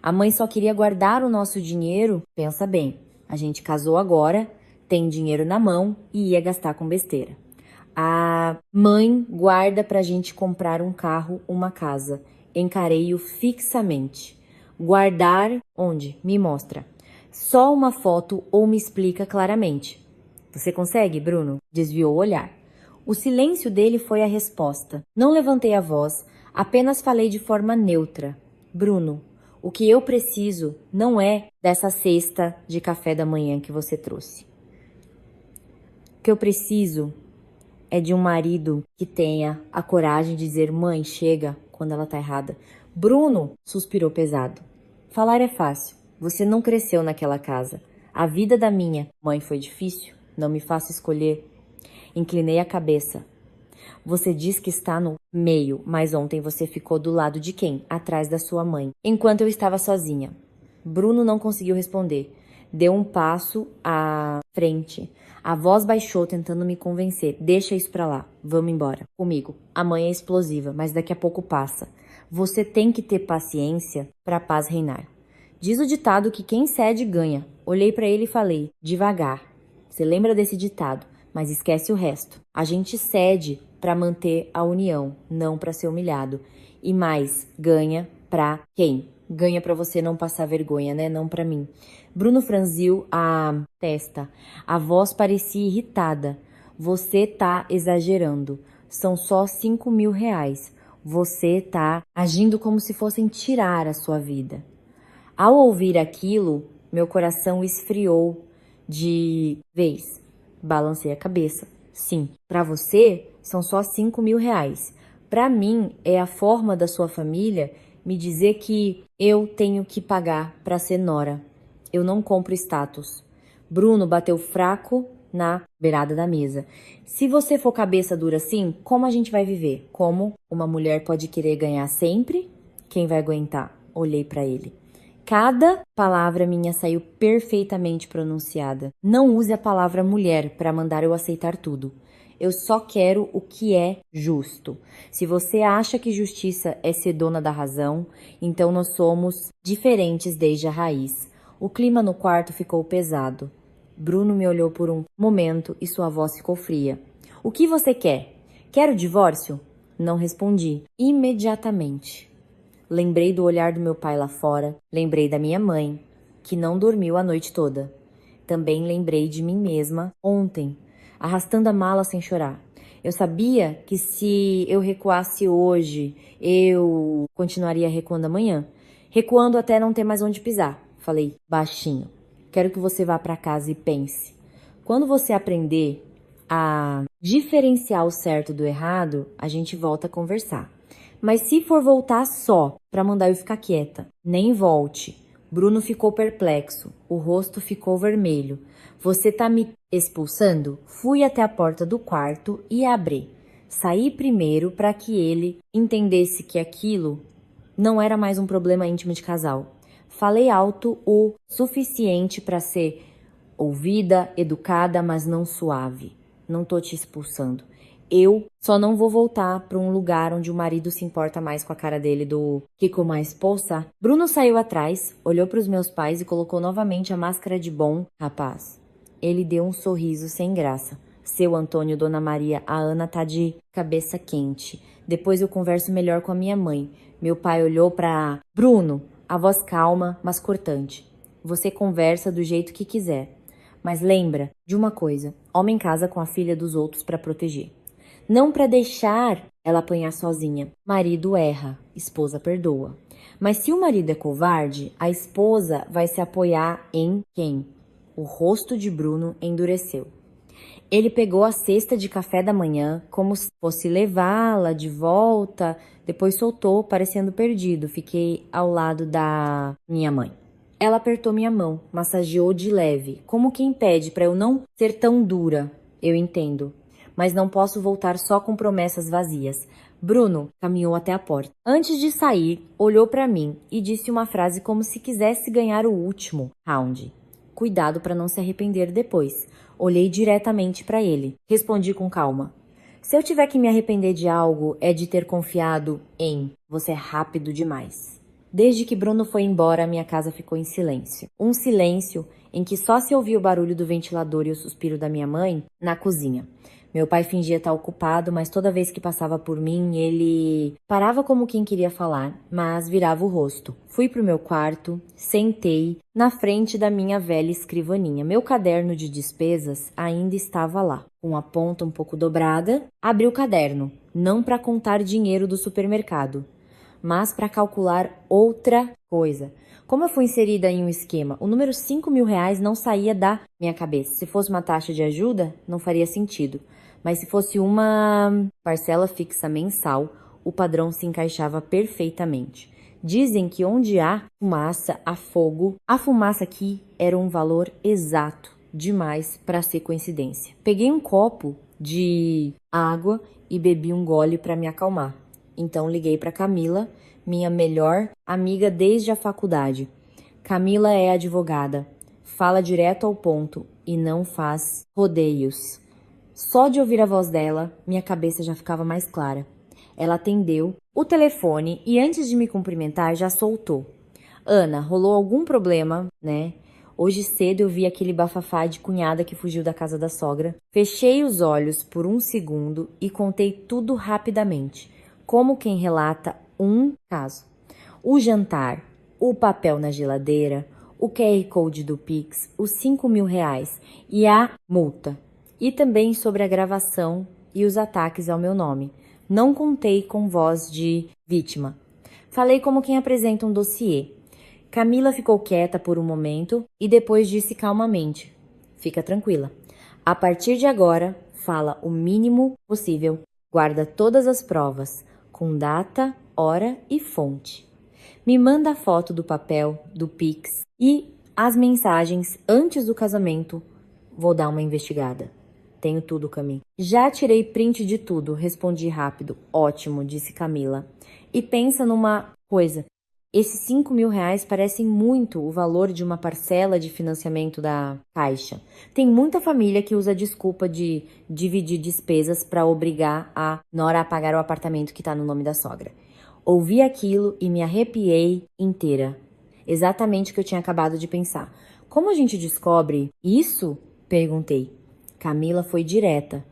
A mãe só queria guardar o nosso dinheiro. Pensa bem, a gente casou agora, tem dinheiro na mão e ia gastar com besteira. A mãe guarda pra gente comprar um carro, uma casa. Encarei-o fixamente. Guardar onde? Me mostra. Só uma foto ou me explica claramente. Você consegue, Bruno? Desviou o olhar. O silêncio dele foi a resposta. Não levantei a voz, apenas falei de forma neutra. Bruno, o que eu preciso não é dessa cesta de café da manhã que você trouxe. O que eu preciso é de um marido que tenha a coragem de dizer mãe, chega, quando ela tá errada. Bruno suspirou pesado. Falar é fácil. Você não cresceu naquela casa. A vida da minha mãe foi difícil. Não me faça escolher. Inclinei a cabeça. Você diz que está no meio, mas ontem você ficou do lado de quem? Atrás da sua mãe, enquanto eu estava sozinha. Bruno não conseguiu responder. Deu um passo à frente. A voz baixou, tentando me convencer. Deixa isso pra lá. Vamos embora. Comigo. A mãe é explosiva, mas daqui a pouco passa. Você tem que ter paciência pra paz reinar. Diz o ditado que quem cede ganha. Olhei pra ele e falei, devagar. Você lembra desse ditado, mas esquece o resto. A gente cede pra manter a união, não pra ser humilhado. E mais, ganha pra quem? Ganha pra você não passar vergonha, né? Não pra mim. Bruno franziu a testa. A voz parecia irritada. Você tá exagerando. São só 5.000 reais. Você tá agindo como se fossem tirar a sua vida. Ao ouvir aquilo, meu coração esfriou de vez. Balancei a cabeça. Sim, pra você são só 5.000 reais. Pra mim é a forma da sua família me dizer que eu tenho que pagar pra ser nora. Eu não compro status. Bruno bateu fraco na beirada da mesa. Se você for cabeça dura assim, como a gente vai viver? Como uma mulher pode querer ganhar sempre? Quem vai aguentar? Olhei pra ele. Cada palavra minha saiu perfeitamente pronunciada. Não use a palavra mulher para mandar eu aceitar tudo. Eu só quero o que é justo. Se você acha que justiça é ser dona da razão, então nós somos diferentes desde a raiz. O clima no quarto ficou pesado. Bruno me olhou por um momento e sua voz ficou fria. O que você quer? Quer o divórcio? Não respondi. Imediatamente. Lembrei do olhar do meu pai lá fora. Lembrei da minha mãe, que não dormiu a noite toda. Também lembrei de mim mesma ontem, arrastando a mala sem chorar. Eu sabia que se eu recuasse hoje, eu continuaria recuando amanhã. Recuando até não ter mais onde pisar. Falei baixinho. Quero que você vá para casa e pense. Quando você aprender a diferenciar o certo do errado, a gente volta a conversar. Mas se for voltar só para mandar eu ficar quieta, nem volte. Bruno ficou perplexo, o rosto ficou vermelho. Você tá me expulsando? Fui até a porta do quarto e abri. Saí primeiro para que ele entendesse que aquilo não era mais um problema íntimo de casal. Falei alto o suficiente para ser ouvida, educada, mas não suave. Não tô te expulsando. Eu só não vou voltar para um lugar onde o marido se importa mais com a cara dele do que com uma esposa. Bruno saiu atrás, olhou para os meus pais e colocou novamente a máscara de bom rapaz. Ele deu um sorriso sem graça. Seu Antônio, Dona Maria, a Ana tá de cabeça quente. Depois eu converso melhor com a minha mãe. Meu pai olhou para Bruno, a voz calma, mas cortante. Você conversa do jeito que quiser. Mas lembra de uma coisa, homem casa com a filha dos outros para proteger. Não para deixar ela apanhar sozinha. Marido erra, esposa perdoa. Mas se o marido é covarde, a esposa vai se apoiar em quem? O rosto de Bruno endureceu. Ele pegou a cesta de café da manhã como se fosse levá-la de volta, depois soltou, parecendo perdido. Fiquei ao lado da minha mãe. Ela apertou minha mão, massageou de leve, como quem pede para eu não ser tão dura. Eu entendo, mas não posso voltar só com promessas vazias. Bruno caminhou até a porta. Antes de sair, olhou para mim e disse uma frase como se quisesse ganhar o último round. Cuidado para não se arrepender depois. Olhei diretamente para ele. Respondi com calma. Se eu tiver que me arrepender de algo, é de ter confiado em você é rápido demais. Desde que Bruno foi embora, minha casa ficou em silêncio. Um silêncio em que só se ouvia o barulho do ventilador e o suspiro da minha mãe na cozinha. Meu pai fingia estar ocupado, mas toda vez que passava por mim, ele parava como quem queria falar, mas virava o rosto. Fui pro meu quarto, sentei na frente da minha velha escrivaninha. Meu caderno de despesas ainda estava lá, com a ponta um pouco dobrada. Abri o caderno, não para contar dinheiro do supermercado, mas para calcular outra coisa. Como eu fui inserida em um esquema, o número 5.000 reais não saía da minha cabeça. Se fosse uma taxa de ajuda, não faria sentido. Mas se fosse uma parcela fixa mensal, o padrão se encaixava perfeitamente. Dizem que onde há fumaça, há fogo. A fumaça aqui era um valor exato demais para ser coincidência. Peguei um copo de água e bebi um gole para me acalmar. Então liguei para Camila, minha melhor amiga desde a faculdade. Camila é advogada, fala direto ao ponto e não faz rodeios. Só de ouvir a voz dela, minha cabeça já ficava mais clara. Ela atendeu o telefone e antes de me cumprimentar já soltou. Ana, rolou algum problema, né? Hoje cedo eu vi aquele bafafá de cunhada que fugiu da casa da sogra. Fechei os olhos por um segundo e contei tudo rapidamente, como quem relata um caso. O jantar, o papel na geladeira, o QR Code do Pix, os 5.000 reais e a multa. E também sobre a gravação e os ataques ao meu nome. Não contei com voz de vítima. Falei como quem apresenta um dossiê. Camila ficou quieta por um momento e depois disse calmamente: fica tranquila. A partir de agora, fala o mínimo possível. Guarda todas as provas, com data, hora e fonte. Me manda a foto do papel, do Pix e as mensagens antes do casamento. Vou dar uma investigada. Tenho tudo, Cami. Já tirei print de tudo, respondi rápido. Ótimo, disse Camila. E pensa numa coisa. Esses 5.000 reais parecem muito o valor de uma parcela de financiamento da Caixa. Tem muita família que usa a desculpa de dividir despesas para obrigar a nora a pagar o apartamento que está no nome da sogra. Ouvi aquilo e me arrepiei inteira. Exatamente o que eu tinha acabado de pensar. Como a gente descobre isso? Perguntei. Camila foi direta.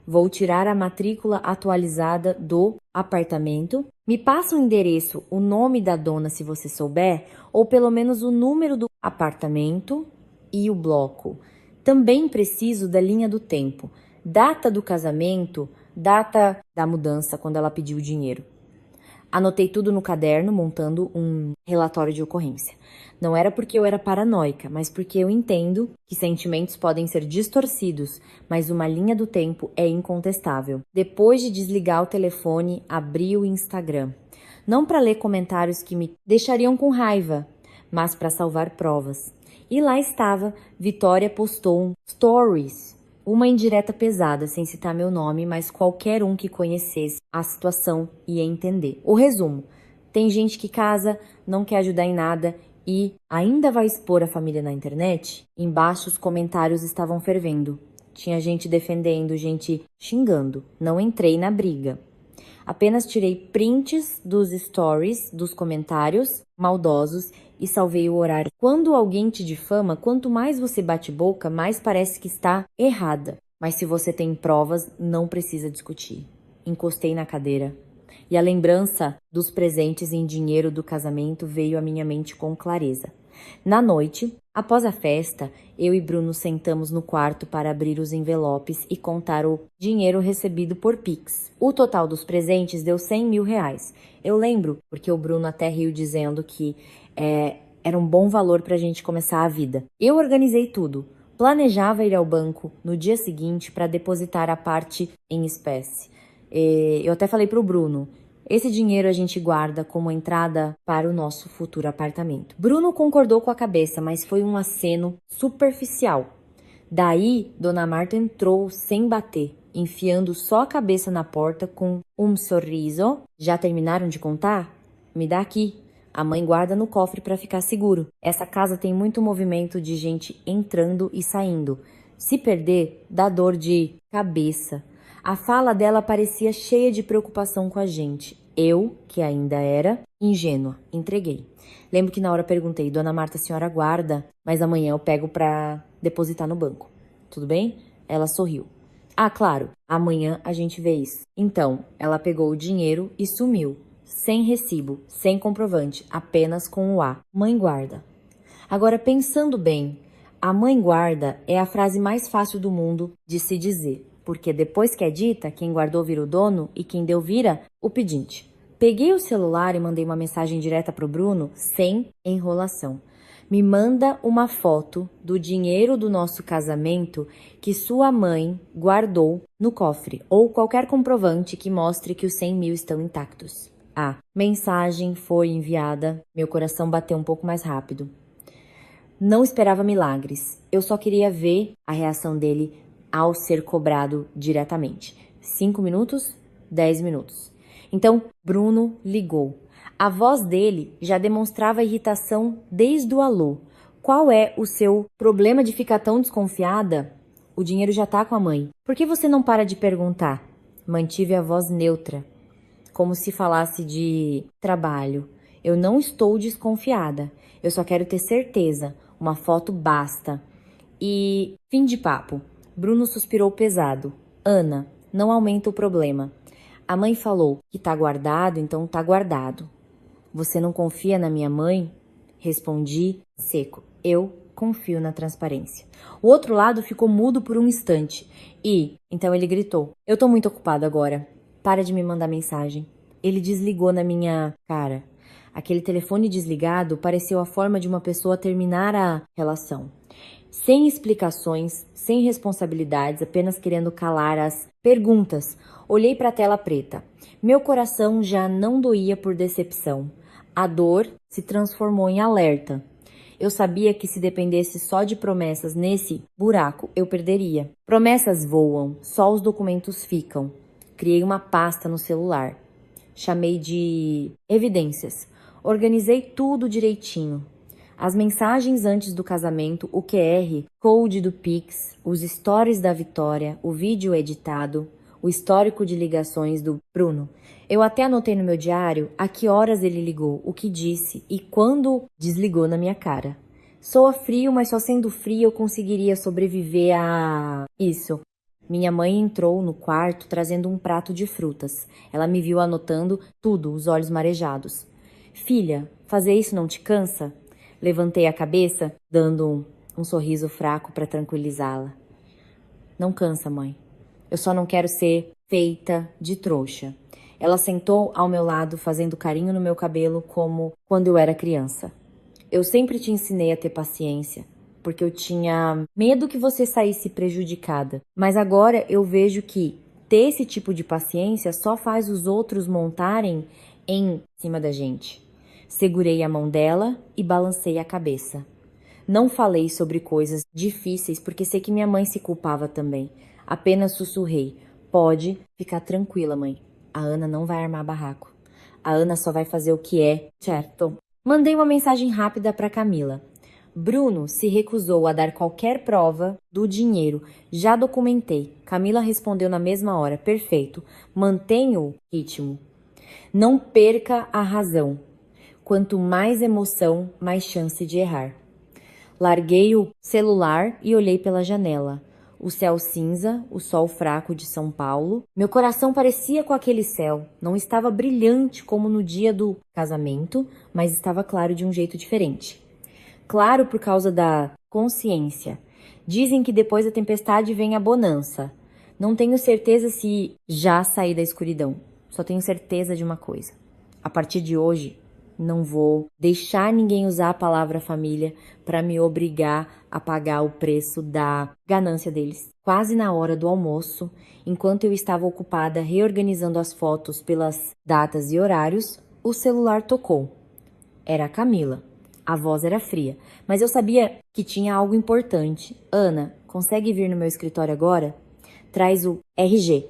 Vou tirar a matrícula atualizada do apartamento. Me passa o endereço, o nome da dona se você souber, ou pelo menos o número do apartamento e o bloco. Também preciso da linha do tempo, data do casamento, data da mudança, quando ela pediu o dinheiro. Anotei tudo no caderno, montando um relatório de ocorrência. Não era porque eu era paranoica, mas porque eu entendo que sentimentos podem ser distorcidos, mas uma linha do tempo é incontestável. Depois de desligar o telefone, abri o Instagram. Não para ler comentários que me deixariam com raiva, mas para salvar provas. E lá estava, Vitória postou um stories. Uma indireta pesada, sem citar meu nome, mas qualquer um que conhecesse a situação ia entender. O resumo: tem gente que casa, não quer ajudar em nada e ainda vai expor a família na internet? Embaixo os comentários estavam fervendo. Tinha gente defendendo, gente xingando. Não entrei na briga. Apenas tirei prints dos stories, dos comentários maldosos e salvei o horário. Quando alguém te difama, quanto mais você bate boca, mais parece que está errada. Mas se você tem provas, não precisa discutir. Encostei na cadeira. E a lembrança dos presentes em dinheiro do casamento veio à minha mente com clareza. Na noite, após a festa, eu e Bruno sentamos no quarto para abrir os envelopes e contar o dinheiro recebido por Pix. O total dos presentes deu 100.000 reais. Eu lembro, porque o Bruno até riu dizendo que era um bom valor para a gente começar a vida. Eu organizei tudo. Planejava ir ao banco no dia seguinte para depositar a parte em espécie. Eu até falei para o Bruno: esse dinheiro a gente guarda como entrada para o nosso futuro apartamento. Bruno concordou com a cabeça, mas foi um aceno superficial. Daí, Dona Marta entrou sem bater, enfiando só a cabeça na porta com um sorriso. Já terminaram de contar? Me dá aqui. A mãe guarda no cofre para ficar seguro. Essa casa tem muito movimento de gente entrando e saindo. Se perder, dá dor de cabeça. A fala dela parecia cheia de preocupação com a gente. Eu, que ainda era ingênua, entreguei. Lembro que na hora perguntei: Dona Marta, a senhora guarda, mas amanhã eu pego para depositar no banco. Tudo bem? Ela sorriu. Ah, claro, amanhã a gente vê isso. Então, ela pegou o dinheiro e sumiu. Sem recibo, sem comprovante, apenas com o A. Mãe guarda. Agora, pensando bem, a mãe guarda é a frase mais fácil do mundo de se dizer. Porque depois que é dita, quem guardou vira o dono e quem deu vira o pedinte. Peguei o celular e mandei uma mensagem direta pro Bruno, sem enrolação. Me manda uma foto do dinheiro do nosso casamento que sua mãe guardou no cofre, ou qualquer comprovante que mostre que os 100.000 estão intactos. A mensagem foi enviada, meu coração bateu um pouco mais rápido. Não esperava milagres, eu só queria ver a reação dele ao ser cobrado diretamente. 5 minutos, 10 minutos. Então, Bruno ligou. A voz dele já demonstrava irritação desde o alô. Qual é o seu problema de ficar tão desconfiada? O dinheiro já tá com a mãe. Por que você não para de perguntar? Mantive a voz neutra, como se falasse de trabalho. Eu não estou desconfiada. Eu só quero ter certeza. Uma foto basta. E fim de papo. Bruno suspirou pesado. Ana, não aumenta o problema. A mãe falou que tá guardado, então tá guardado. Você não confia na minha mãe? Respondi seco. Eu confio na transparência. O outro lado ficou mudo por um instante. Então ele gritou. Eu tô muito ocupado agora. Para de me mandar mensagem. Ele desligou na minha cara. Aquele telefone desligado pareceu a forma de uma pessoa terminar a relação. Sem explicações, sem responsabilidades, apenas querendo calar as perguntas. Olhei para a tela preta. Meu coração já não doía por decepção. A dor se transformou em alerta. Eu sabia que se dependesse só de promessas nesse buraco, eu perderia. Promessas voam, só os documentos ficam. Criei uma pasta no celular. Chamei de evidências. Organizei tudo direitinho. As mensagens antes do casamento, o QR, code do Pix, os stories da Vitória, o vídeo editado, o histórico de ligações do Bruno. Eu até anotei no meu diário a que horas ele ligou, o que disse e quando desligou na minha cara. Soa frio, mas só sendo frio eu conseguiria sobreviver a isso. Minha mãe entrou no quarto trazendo um prato de frutas. Ela me viu anotando tudo, os olhos marejados. Filha, fazer isso não te cansa? Levantei a cabeça, dando um sorriso fraco para tranquilizá-la. Não cansa, mãe. Eu só não quero ser feita de trouxa. Ela sentou ao meu lado, fazendo carinho no meu cabelo como quando eu era criança. Eu sempre te ensinei a ter paciência, porque eu tinha medo que você saísse prejudicada. Mas agora eu vejo que ter esse tipo de paciência só faz os outros montarem em cima da gente. Segurei a mão dela e balancei a cabeça. Não falei sobre coisas difíceis porque sei que minha mãe se culpava também. Apenas sussurrei. Pode ficar tranquila, mãe. A Ana não vai armar barraco. A Ana só vai fazer o que é certo. Mandei uma mensagem rápida para Camila. Bruno se recusou a dar qualquer prova do dinheiro. Já documentei. Camila respondeu na mesma hora. Perfeito. Mantenha o ritmo. Não perca a razão. Quanto mais emoção, mais chance de errar. Larguei o celular e olhei pela janela. O céu cinza, o sol fraco de São Paulo. Meu coração parecia com aquele céu. Não estava brilhante como no dia do casamento, mas estava claro de um jeito diferente. Claro por causa da consciência. Dizem que depois da tempestade vem a bonança. Não tenho certeza se já saí da escuridão. Só tenho certeza de uma coisa. A partir de hoje, não vou deixar ninguém usar a palavra família para me obrigar a pagar o preço da ganância deles. Quase na hora do almoço, enquanto eu estava ocupada reorganizando as fotos pelas datas e horários, o celular tocou. Era a Camila. A voz era fria, mas eu sabia que tinha algo importante. Ana, consegue vir no meu escritório agora? Traz o RG.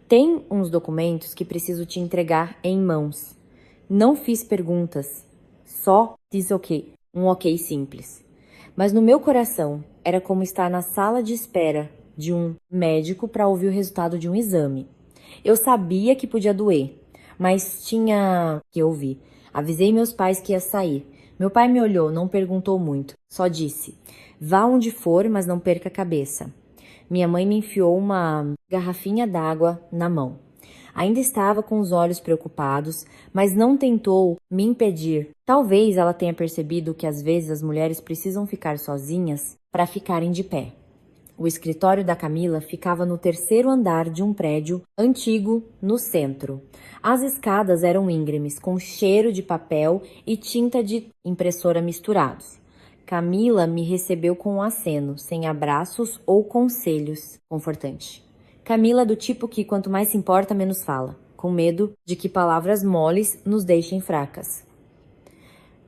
Tem uns documentos que preciso te entregar em mãos. Não fiz perguntas, só disse ok, um ok simples. Mas no meu coração era como estar na sala de espera de um médico para ouvir o resultado de um exame. Eu sabia que podia doer, mas tinha que ouvir. Avisei meus pais que ia sair. Meu pai me olhou, não perguntou muito, só disse: vá onde for, mas não perca a cabeça. Minha mãe me enfiou uma garrafinha d'água na mão. Ainda estava com os olhos preocupados, mas não tentou me impedir. Talvez ela tenha percebido que às vezes as mulheres precisam ficar sozinhas para ficarem de pé. O escritório da Camila ficava no terceiro andar de um prédio antigo no centro. As escadas eram íngremes, com cheiro de papel e tinta de impressora misturados. Camila me recebeu com um aceno, sem abraços ou conselhos. Confortante. Camila é do tipo que quanto mais se importa, menos fala, com medo de que palavras moles nos deixem fracas.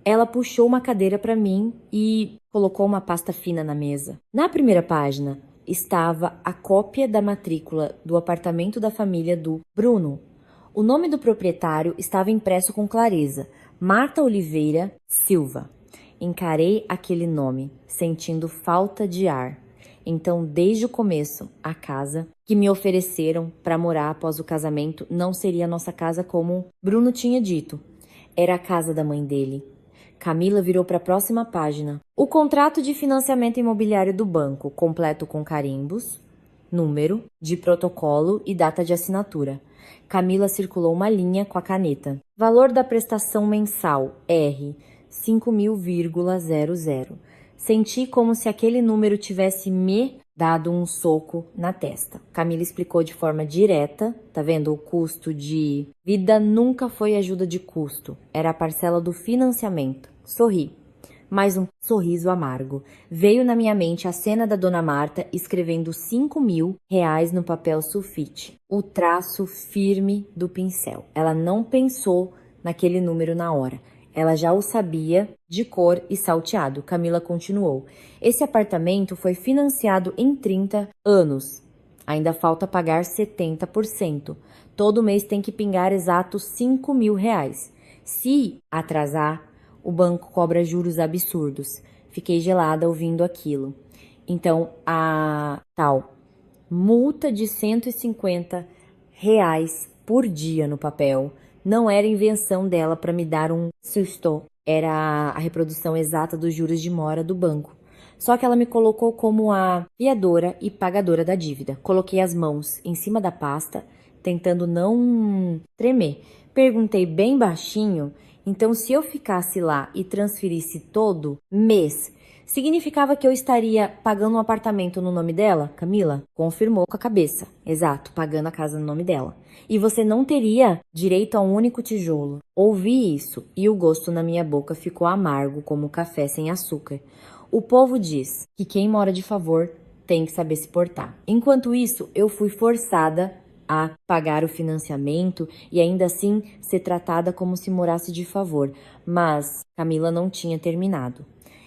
Ela puxou uma cadeira para mim e colocou uma pasta fina na mesa. Na primeira página estava a cópia da matrícula do apartamento da família do Bruno. O nome do proprietário estava impresso com clareza: Marta Oliveira Silva. Encarei aquele nome, sentindo falta de ar. Então, desde o começo, a casa que me ofereceram para morar após o casamento não seria nossa casa como Bruno tinha dito. Era a casa da mãe dele. Camila virou para a próxima página. O contrato de financiamento imobiliário do banco, completo com carimbos, número de protocolo e data de assinatura. Camila circulou uma linha com a caneta. Valor da prestação mensal, R, 5.000,00. Senti como se aquele número tivesse me dado um soco na testa. Camila explicou de forma direta, tá vendo? O custo de vida nunca foi ajuda de custo, era a parcela do financiamento. Sorri. Mais um sorriso amargo. Veio na minha mente a cena da Dona Marta escrevendo 5.000 reais no papel sulfite. O traço firme do pincel. Ela não pensou naquele número na hora. Ela já o sabia de cor e salteado. Camila continuou. Esse apartamento foi financiado em 30 anos. Ainda falta pagar 70%. Todo mês tem que pingar exatos 5.000 reais. Se atrasar, o banco cobra juros absurdos. Fiquei gelada ouvindo aquilo. Então, a tal multa de 150 reais por dia no papel não era invenção dela para me dar um susto. Era a reprodução exata dos juros de mora do banco. Só que ela me colocou como a fiadora e pagadora da dívida. Coloquei as mãos em cima da pasta, tentando não tremer. Perguntei bem baixinho, então se eu ficasse lá e transferisse todo mês, significava que eu estaria pagando um apartamento no nome dela? Camila confirmou com a cabeça. Exato, pagando a casa no nome dela. E você não teria direito a um único tijolo. Ouvi isso e o gosto na minha boca ficou amargo como café sem açúcar. O povo diz que quem mora de favor tem que saber se portar. Enquanto isso, eu fui forçada a pagar o financiamento e ainda assim ser tratada como se morasse de favor. Mas Camila não tinha terminado.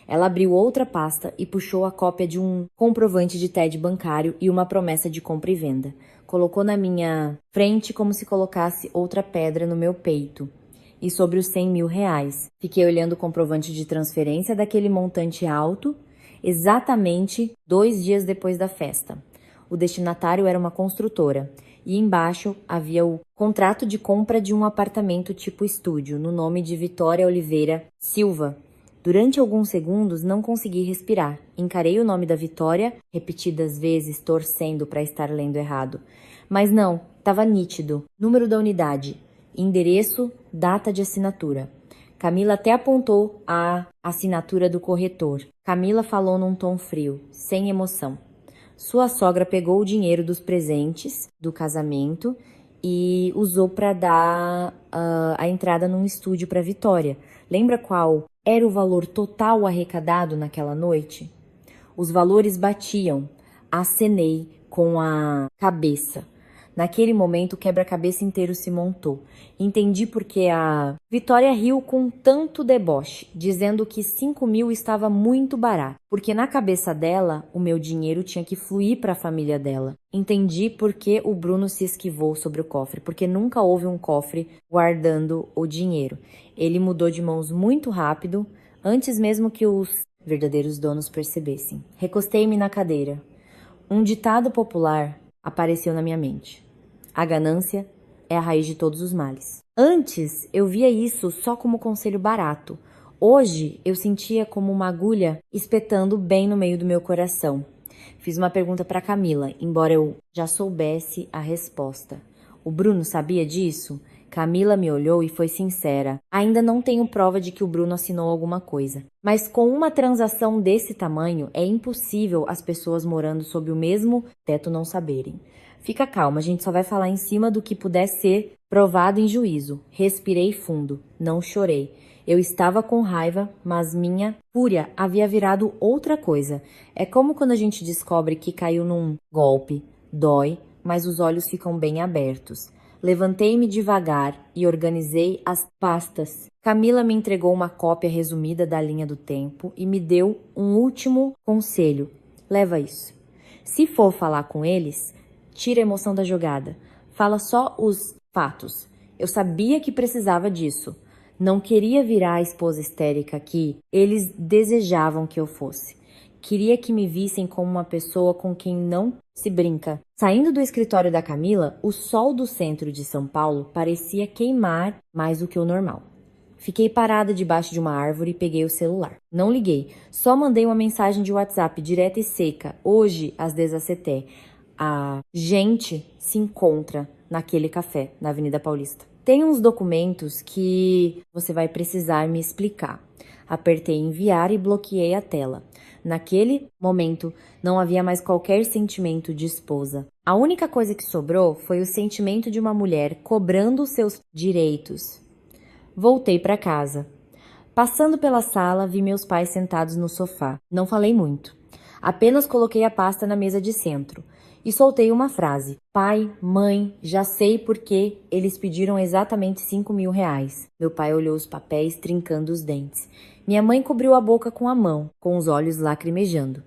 Ela abriu outra pasta e puxou a cópia de um comprovante de TED bancário e uma promessa de compra e venda. Colocou na minha frente como se colocasse outra pedra no meu peito. E sobre os 100.000 reais. Fiquei olhando o comprovante de transferência daquele montante alto, exatamente 2 dias depois da festa. O destinatário era uma construtora e embaixo havia o contrato de compra de um apartamento tipo estúdio, no nome de Vitória Oliveira Silva. Durante alguns segundos não consegui respirar. Encarei o nome da Vitória, repetidas vezes torcendo para estar lendo errado. Mas não, estava nítido. Número da unidade, endereço, data de assinatura. Camila até apontou a assinatura do corretor. Camila falou num tom frio, sem emoção. Sua sogra pegou o dinheiro dos presentes do casamento e usou para dar a entrada num estúdio para Vitória. Lembra qual era o valor total arrecadado naquela noite? Os valores batiam. Acenei com a cabeça. Naquele momento, o quebra-cabeça inteiro se montou. Entendi porque a Vitória riu com tanto deboche, dizendo que 5.000 estava muito barato, porque na cabeça dela, o meu dinheiro tinha que fluir para a família dela. Entendi porque o Bruno se esquivou sobre o cofre, porque nunca houve um cofre guardando o dinheiro. Ele mudou de mãos muito rápido, antes mesmo que os verdadeiros donos percebessem. Recostei-me na cadeira. Um ditado popular apareceu na minha mente. A ganância é a raiz de todos os males. Antes, eu via isso só como conselho barato. Hoje, eu sentia como uma agulha espetando bem no meio do meu coração. Fiz uma pergunta para Camila, embora eu já soubesse a resposta. O Bruno sabia disso? Camila me olhou e foi sincera. Ainda não tenho prova de que o Bruno assinou alguma coisa. Mas com uma transação desse tamanho, é impossível as pessoas morando sob o mesmo teto não saberem. Fica calma, a gente só vai falar em cima do que puder ser provado em juízo. Respirei fundo, não chorei. Eu estava com raiva, mas minha fúria havia virado outra coisa. É como quando a gente descobre que caiu num golpe. Dói, mas os olhos ficam bem abertos. Levantei-me devagar e organizei as pastas. Camila me entregou uma cópia resumida da linha do tempo e me deu um último conselho. Leva isso. Se for falar com eles, tira a emoção da jogada. Fala só os fatos. Eu sabia que precisava disso. Não queria virar a esposa histérica que eles desejavam que eu fosse. Queria que me vissem como uma pessoa com quem não se brinca. Saindo do escritório da Camila, o sol do centro de São Paulo parecia queimar mais do que o normal. Fiquei parada debaixo de uma árvore e peguei o celular. Não liguei, só mandei uma mensagem de WhatsApp direta e seca. Hoje, às 17h, a gente se encontra naquele café, na Avenida Paulista. Tem uns documentos que você vai precisar me explicar. Apertei enviar e bloqueei a tela. Naquele momento, não havia mais qualquer sentimento de esposa. A única coisa que sobrou foi o sentimento de uma mulher cobrando seus direitos. Voltei para casa. Passando pela sala, vi meus pais sentados no sofá. Não falei muito. Apenas coloquei a pasta na mesa de centro e soltei uma frase. Pai, mãe, já sei porque eles pediram exatamente 5 mil reais. Meu pai olhou os papéis, trincando os dentes. Minha mãe cobriu a boca com a mão, com os olhos lacrimejando.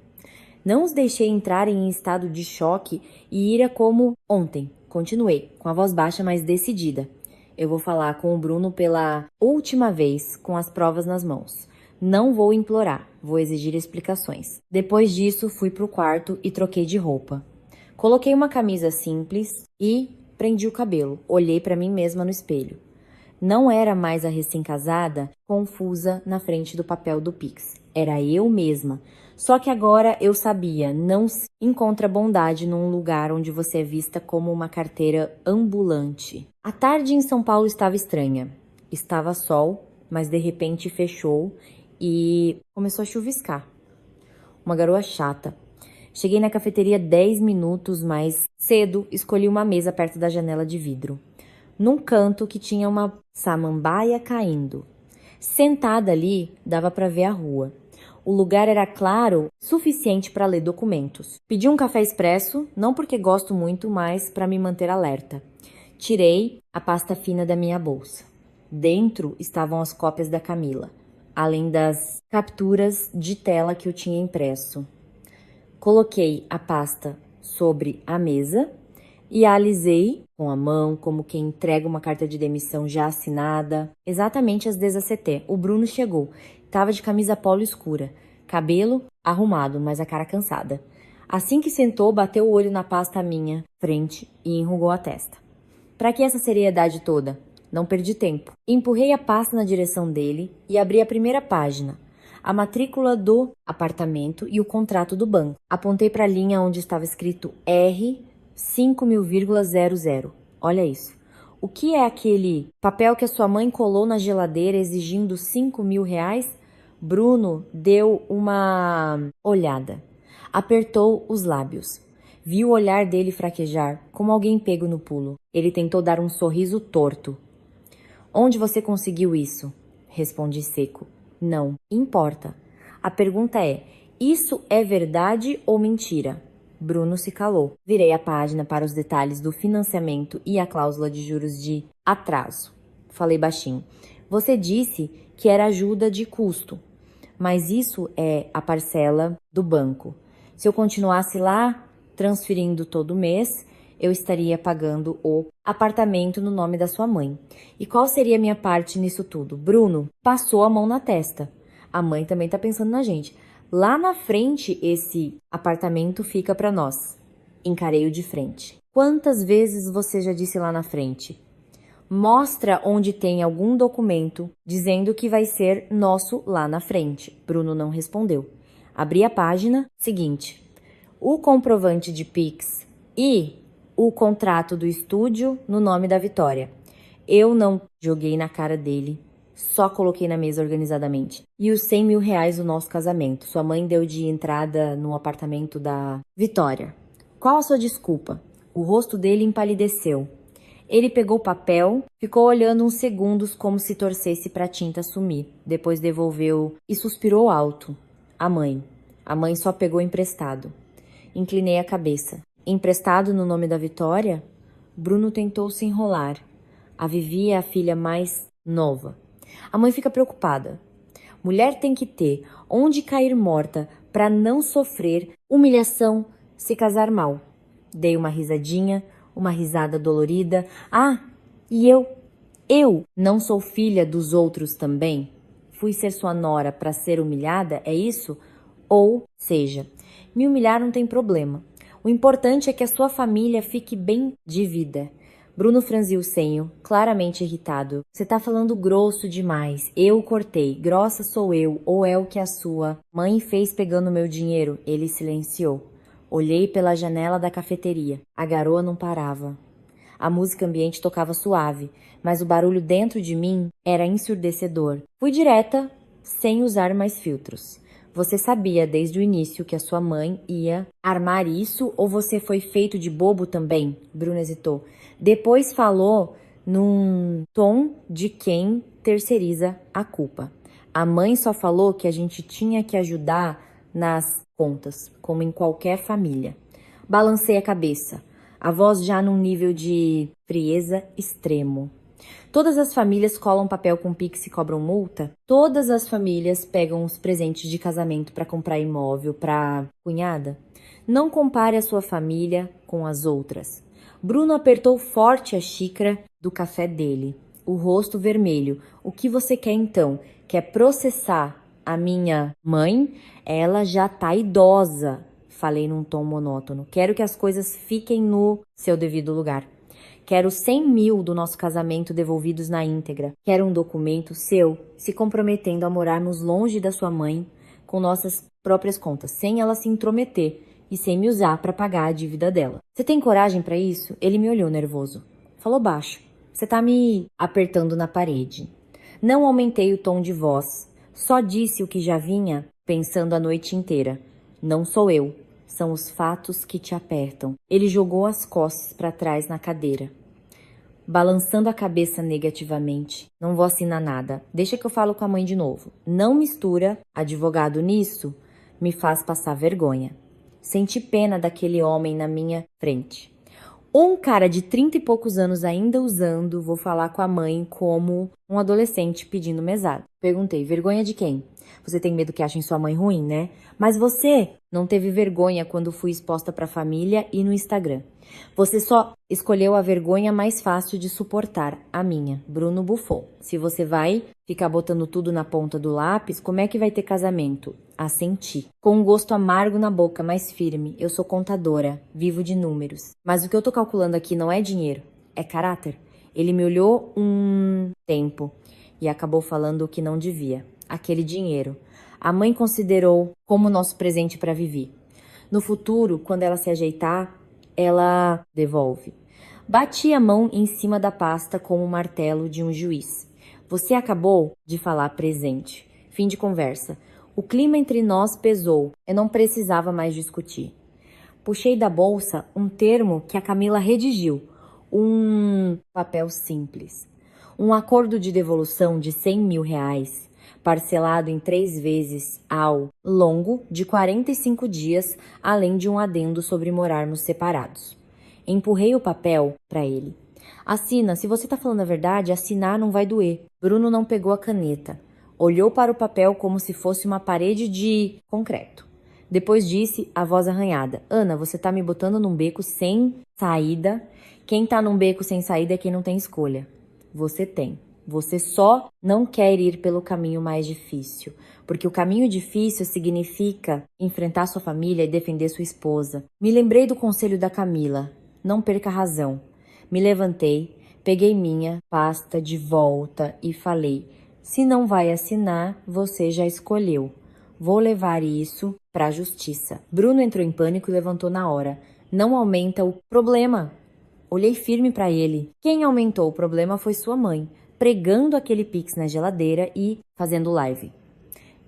Não os deixei entrar em estado de choque e ira como ontem. Continuei, com a voz baixa, mas decidida. Eu vou falar com o Bruno pela última vez, com as provas nas mãos. Não vou implorar, vou exigir explicações. Depois disso, fui pro quarto e troquei de roupa. Coloquei uma camisa simples e prendi o cabelo. Olhei para mim mesma no espelho. Não era mais a recém-casada, confusa na frente do papel do Pix. Era eu mesma. Só que agora eu sabia, não se encontra bondade num lugar onde você é vista como uma carteira ambulante. A tarde em São Paulo estava estranha. Estava sol, mas de repente fechou e começou a chuviscar. Uma garoa chata. Cheguei na cafeteria 10 minutos mais cedo, escolhi uma mesa perto da janela de vidro. Num canto que tinha uma samambaia caindo. Sentada ali, dava para ver a rua. O lugar era claro, suficiente para ler documentos. Pedi um café expresso, não porque gosto muito, mas para me manter alerta. Tirei a pasta fina da minha bolsa. Dentro estavam as cópias da Camila, além das capturas de tela que eu tinha impresso. Coloquei a pasta sobre a mesa e a alisei com a mão, como quem entrega uma carta de demissão já assinada. Exatamente às 17h, o Bruno chegou. Tava de camisa polo escura, cabelo arrumado, mas a cara cansada. Assim que sentou, bateu o olho na pasta à minha frente e enrugou a testa. Pra que essa seriedade toda? Não perdi tempo. Empurrei a pasta na direção dele e abri a primeira página. A matrícula do apartamento e o contrato do banco. Apontei para a linha onde estava escrito R 5.000,00. Olha isso. O que é aquele papel que a sua mãe colou na geladeira exigindo 5 mil reais? Bruno deu uma olhada. Apertou os lábios. Vi o olhar dele fraquejar, como alguém pego no pulo. Ele tentou dar um sorriso torto. Onde você conseguiu isso? Respondi seco. Não importa. A pergunta é, isso é verdade ou mentira? Bruno se calou. Virei a página para os detalhes do financiamento e a cláusula de juros de atraso. Falei baixinho. Você disse que era ajuda de custo, mas isso é a parcela do banco. Se eu continuasse lá, transferindo todo mês, eu estaria pagando o apartamento no nome da sua mãe. E qual seria a minha parte nisso tudo? Bruno passou a mão na testa. A mãe também tá pensando na gente. Lá na frente, esse apartamento fica para nós. Encarei-o de frente. Quantas vezes você já disse lá na frente? Mostra onde tem algum documento dizendo que vai ser nosso lá na frente. Bruno não respondeu. Abri a página seguinte. O comprovante de Pix e o contrato do estúdio no nome da Vitória. Eu não joguei na cara dele, só coloquei na mesa organizadamente. E os 100 mil reais do nosso casamento. Sua mãe deu de entrada no apartamento da Vitória. Qual a sua desculpa? O rosto dele empalideceu. Ele pegou o papel, ficou olhando uns segundos como se torcesse para a tinta sumir. Depois devolveu e suspirou alto. A mãe. A mãe só pegou emprestado. Inclinei a cabeça. Emprestado no nome da Vitória? Bruno tentou se enrolar. A Vivi é a filha mais nova. A mãe fica preocupada. Mulher tem que ter onde cair morta para não sofrer humilhação se casar mal. Dei uma risadinha, uma risada dolorida. Ah, e eu? Eu não sou filha dos outros também? Fui ser sua nora para ser humilhada, é isso? Ou seja, me humilhar não tem problema. O importante é que a sua família fique bem de vida. Bruno franziu o senho, claramente irritado. Você tá falando grosso demais. Eu cortei. Grossa sou eu, ou é o que a sua mãe fez pegando meu dinheiro? Ele silenciou. Olhei pela janela da cafeteria. A garoa não parava. A música ambiente tocava suave, mas o barulho dentro de mim era ensurdecedor. Fui direta, sem usar mais filtros. Você sabia desde o início que a sua mãe ia armar isso ou você foi feito de bobo também? Bruno hesitou. Depois falou num tom de quem terceiriza a culpa. A mãe só falou que a gente tinha que ajudar nas contas, como em qualquer família. Balancei a cabeça, a voz já num nível de frieza extremo. Todas as famílias colam papel com Pix e cobram multa? Todas as famílias pegam os presentes de casamento para comprar imóvel para cunhada? Não compare a sua família com as outras. Bruno apertou forte a xícara do café dele, o rosto vermelho. O que você quer então? Quer processar a minha mãe? Ela já tá idosa, falei num tom monótono. Quero que as coisas fiquem no seu devido lugar. Quero 100 mil do nosso casamento devolvidos na íntegra. Quero um documento seu se comprometendo a morarmos longe da sua mãe com nossas próprias contas, sem ela se intrometer e sem me usar para pagar a dívida dela. Você tem coragem para isso? Ele me olhou nervoso. Falou baixo. Você tá me apertando na parede. Não aumentei o tom de voz. Só disse o que já vinha pensando a noite inteira. Não sou eu. São os fatos que te apertam. Ele jogou as costas para trás na cadeira, balançando a cabeça negativamente. Não vou assinar nada. Deixa que eu falo com a mãe de novo. Não mistura advogado nisso. Me faz passar vergonha. Senti pena daquele homem na minha frente. Um cara de 30 e poucos anos ainda usando, vou falar com a mãe como um adolescente pedindo mesada. Perguntei, vergonha de quem? Você tem medo que achem sua mãe ruim, né? Mas você não teve vergonha quando fui exposta para a família e no Instagram. Você só escolheu a vergonha mais fácil de suportar, a minha. Bruno bufou. Se você vai ficar botando tudo na ponta do lápis, como é que vai ter casamento? Assenti. Com um gosto amargo na boca, mais firme. Eu sou contadora, vivo de números. Mas o que eu tô calculando aqui não é dinheiro, é caráter. Ele me olhou um tempo e acabou falando o que não devia. Aquele dinheiro. A mãe considerou como nosso presente para Vivi. No futuro, quando ela se ajeitar, ela devolve. Bati a mão em cima da pasta como o martelo de um juiz. Você acabou de falar presente. Fim de conversa. O clima entre nós pesou. Eu não precisava mais discutir. Puxei da bolsa um termo que a Camila redigiu. Um papel simples. Um acordo de devolução de 100 mil reais, parcelado em 3 vezes ao longo de 45 dias, além de um adendo sobre morarmos separados. Empurrei o papel para ele. Assina, se você tá falando a verdade, assinar não vai doer. Bruno não pegou a caneta. Olhou para o papel como se fosse uma parede de concreto. Depois disse, a voz arranhada. Ana, você tá me botando num beco sem saída. Quem tá num beco sem saída é quem não tem escolha. Você tem. Você só não quer ir pelo caminho mais difícil. Porque o caminho difícil significa enfrentar sua família e defender sua esposa. Me lembrei do conselho da Camila. Não perca a razão. Me levantei, peguei minha pasta de volta e falei: se não vai assinar, você já escolheu. Vou levar isso para a justiça. Bruno entrou em pânico e levantou na hora. Não aumenta o problema. Olhei firme para ele. Quem aumentou o problema foi sua mãe, pregando aquele Pix na geladeira e fazendo live.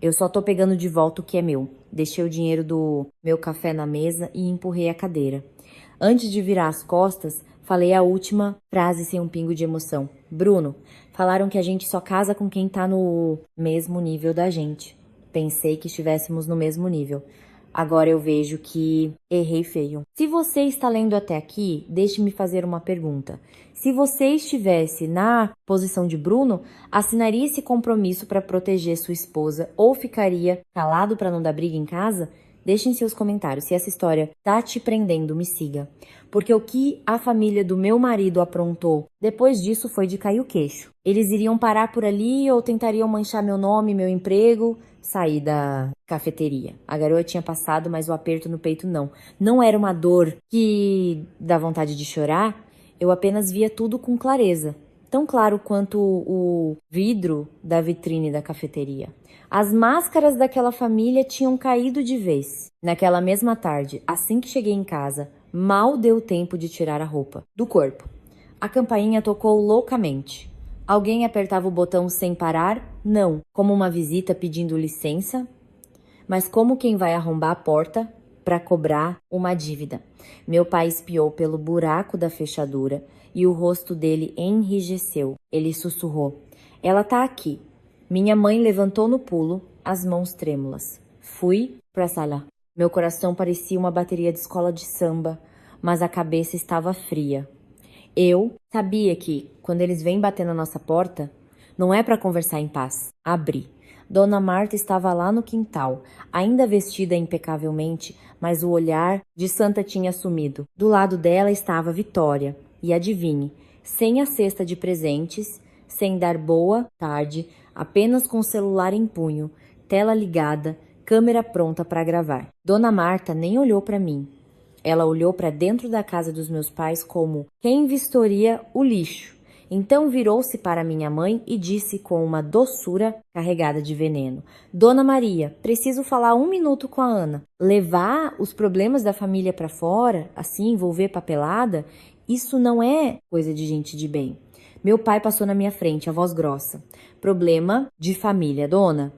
Eu só tô pegando de volta o que é meu. Deixei o dinheiro do meu café na mesa e empurrei a cadeira. Antes de virar as costas, falei a última frase sem um pingo de emoção. Bruno, falaram que a gente só casa com quem tá no mesmo nível da gente. Pensei que estivéssemos no mesmo nível. Agora eu vejo que errei feio. Se você está lendo até aqui, deixe-me fazer uma pergunta. Se você estivesse na posição de Bruno, assinaria esse compromisso para proteger sua esposa ou ficaria calado para não dar briga em casa? Deixem seus comentários. Se essa história tá te prendendo, me siga. Porque o que a família do meu marido aprontou depois disso foi de cair o queixo. Eles iriam parar por ali ou tentariam manchar meu nome, meu emprego, sair da cafeteria. A garoa tinha passado, mas o aperto no peito não. Não era uma dor que dá vontade de chorar, eu apenas via tudo com clareza. Tão claro quanto o vidro da vitrine da cafeteria. As máscaras daquela família tinham caído de vez. Naquela mesma tarde, assim que cheguei em casa, mal deu tempo de tirar a roupa do corpo. A campainha tocou loucamente. Alguém apertava o botão sem parar? Não. Como uma visita pedindo licença? Mas como quem vai arrombar a porta para cobrar uma dívida. Meu pai espiou pelo buraco da fechadura e o rosto dele enrijeceu. Ele sussurrou: "Ela tá aqui." Minha mãe levantou no pulo, as mãos trêmulas. Fui pra sala. Meu coração parecia uma bateria de escola de samba, mas a cabeça estava fria. Eu sabia que, quando eles vêm bater na nossa porta, não é para conversar em paz. Abri. Dona Marta estava lá no quintal, ainda vestida impecavelmente, mas o olhar de santa tinha sumido. Do lado dela estava Vitória. E adivinhe, sem a cesta de presentes, sem dar boa tarde, apenas com o celular em punho, tela ligada, câmera pronta para gravar. Dona Marta nem olhou para mim. Ela olhou para dentro da casa dos meus pais como quem vistoria o lixo. Então virou-se para minha mãe e disse com uma doçura carregada de veneno: "Dona Maria, preciso falar 1 minuto com a Ana. Levar os problemas da família para fora, assim envolver papelada, isso não é coisa de gente de bem." Meu pai passou na minha frente, a voz grossa: "Problema de família, dona.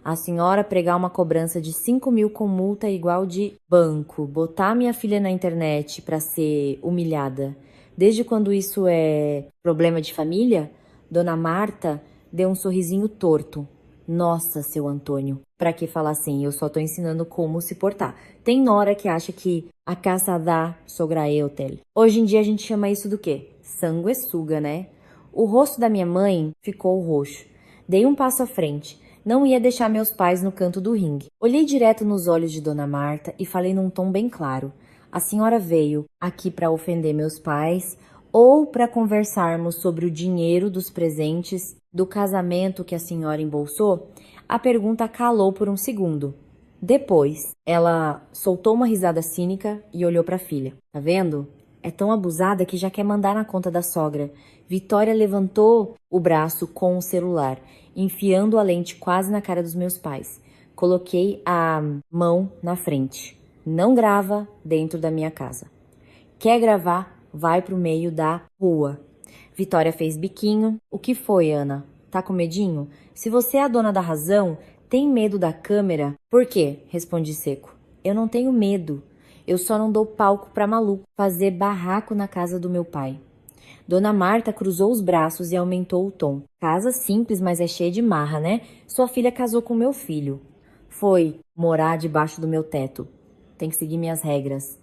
A senhora pregar uma cobrança de 5.000 com multa igual de banco, botar minha filha na internet para ser humilhada. Desde quando isso é problema de família?" Dona Marta deu um sorrisinho torto. "Nossa, seu Antônio, pra que falar assim? Eu só tô ensinando como se portar. Tem nora que acha que a caça dá sogra eu, tel. Hoje em dia a gente chama isso do quê? Sanguessuga, né?" O rosto da minha mãe ficou roxo. Dei um passo à frente. Não ia deixar meus pais no canto do ringue. Olhei direto nos olhos de Dona Marta e falei num tom bem claro: "A senhora veio aqui para ofender meus pais ou para conversarmos sobre o dinheiro dos presentes do casamento que a senhora embolsou?" A pergunta calou por um segundo. Depois, ela soltou uma risada cínica e olhou para a filha. "Tá vendo? É tão abusada que já quer mandar na conta da sogra." Vitória levantou o braço com o celular, enfiando a lente quase na cara dos meus pais. Coloquei a mão na frente. "Não grava dentro da minha casa. Quer gravar? Vai pro meio da rua." Vitória fez biquinho. "O que foi, Ana? Tá com medinho? Se você é a dona da razão, tem medo da câmera?" "Por quê?" Respondi seco. "Eu não tenho medo. Eu só não dou palco pra maluco fazer barraco na casa do meu pai." Dona Marta cruzou os braços e aumentou o tom. "Casa simples, mas é cheia de marra, né? Sua filha casou com meu filho. Foi morar debaixo do meu teto. Tem que seguir minhas regras.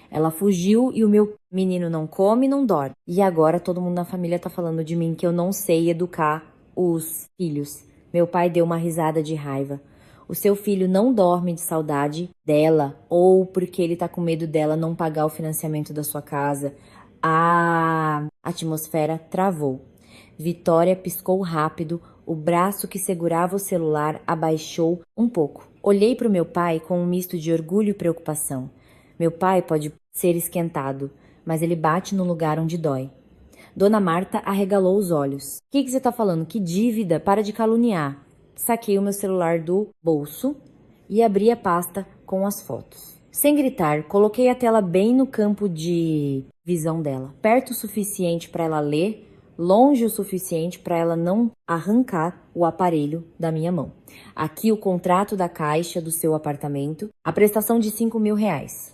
Ela fugiu e o meu menino não come, não dorme. E agora todo mundo na família tá falando de mim que eu não sei educar os filhos." Meu pai deu uma risada de raiva. "O seu filho não dorme de saudade dela ou porque ele tá com medo dela não pagar o financiamento da sua casa." A atmosfera travou. Vitória piscou rápido, o braço que segurava o celular abaixou um pouco. Olhei para o meu pai com um misto de orgulho e preocupação. Meu pai pode ser esquentado, mas ele bate no lugar onde dói. Dona Marta arregalou os olhos. "O que você tá falando? Que dívida? Para de caluniar." Saquei o meu celular do bolso e abri a pasta com as fotos. Sem gritar, coloquei a tela bem no campo de visão dela, perto o suficiente para ela ler, longe o suficiente para ela não arrancar o aparelho da minha mão. "Aqui o contrato da caixa do seu apartamento, a prestação de 5.000 reais.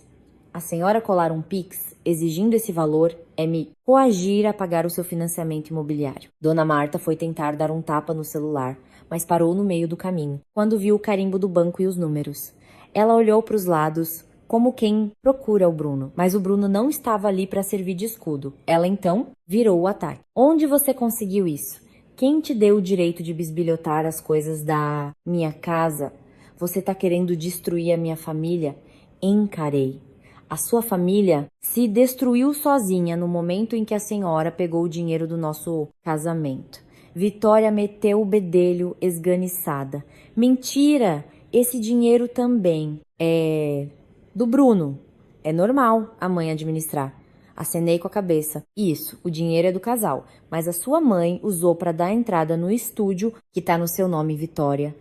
A senhora colar um Pix exigindo esse valor é me coagir a pagar o seu financiamento imobiliário." Dona Marta foi tentar dar um tapa no celular, mas parou no meio do caminho, quando viu o carimbo do banco e os números. Ela olhou para os lados, como quem procura o Bruno, mas o Bruno não estava ali para servir de escudo. Ela então virou o ataque. "Onde você conseguiu isso? Quem te deu o direito de bisbilhotar as coisas da minha casa? Você tá querendo destruir a minha família? Encarei. A sua família se destruiu sozinha no momento em que a senhora pegou o dinheiro do nosso casamento. Vitória meteu o bedelho esganiçada. Mentira! Esse dinheiro também é do Bruno. É normal a mãe administrar. Acenei com a cabeça. Isso, o dinheiro é do casal, mas a sua mãe usou para dar entrada no estúdio que tá no seu nome, Vitória.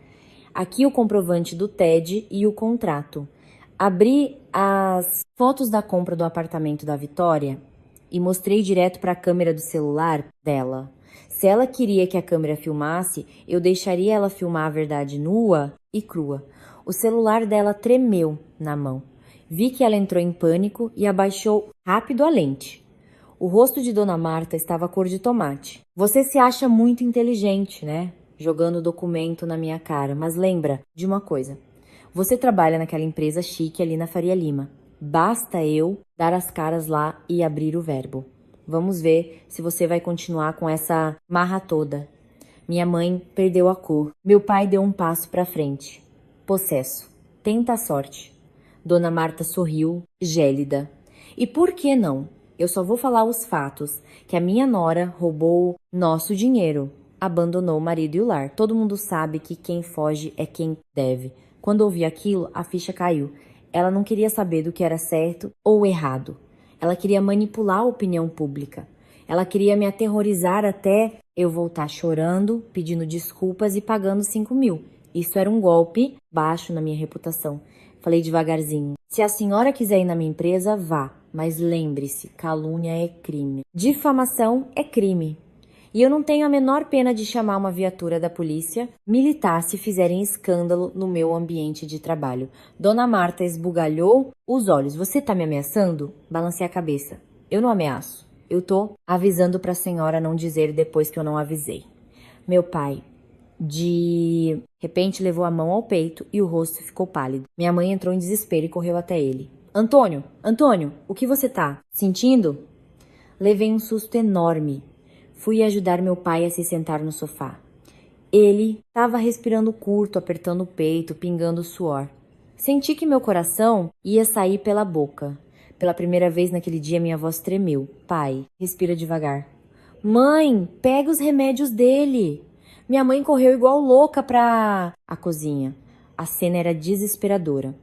Aqui o comprovante do TED e o contrato. Abri as fotos da compra do apartamento da Vitória e mostrei direto para a câmera do celular dela. Se ela queria que a câmera filmasse, eu deixaria ela filmar a verdade nua e crua. O celular dela tremeu na mão. Vi que ela entrou em pânico e abaixou rápido a lente. O rosto de Dona Marta estava cor de tomate. Você se acha muito inteligente, né? Jogando o documento na minha cara, mas lembra de uma coisa. Você trabalha naquela empresa chique ali na Faria Lima. Basta eu dar as caras lá e abrir o verbo. Vamos ver se você vai continuar com essa marra toda. Minha mãe perdeu a cor. Meu pai deu um passo para frente. Possesso. Tenta a sorte. Dona Marta sorriu, gélida. E por que não? Eu só vou falar os fatos. Que a minha nora roubou nosso dinheiro. Abandonou o marido e o lar. Todo mundo sabe que quem foge é quem deve. Quando ouvi aquilo, a ficha caiu. Ela não queria saber do que era certo ou errado. Ela queria manipular a opinião pública. Ela queria me aterrorizar até eu voltar chorando, pedindo desculpas e pagando 5.000. Isso era um golpe baixo na minha reputação. Falei devagarzinho. Se a senhora quiser ir na minha empresa, vá. Mas lembre-se, calúnia é crime. Difamação é crime. E eu não tenho a menor pena de chamar uma viatura da polícia militar se fizerem escândalo no meu ambiente de trabalho. Dona Marta esbugalhou os olhos. Você tá me ameaçando? Balancei a cabeça. Eu não ameaço. Eu tô avisando pra senhora não dizer depois que eu não avisei. Meu pai, de repente, levou a mão ao peito e o rosto ficou pálido. Minha mãe entrou em desespero e correu até ele. Antônio, o que você tá sentindo? Levei um susto enorme. Fui ajudar meu pai a se sentar no sofá. Ele estava respirando curto, apertando o peito, pingando suor. Senti que meu coração ia sair pela boca. Pela primeira vez naquele dia, minha voz tremeu. Pai, respira devagar. Mãe, pega os remédios dele. Minha mãe correu igual louca para a cozinha. A cena era desesperadora.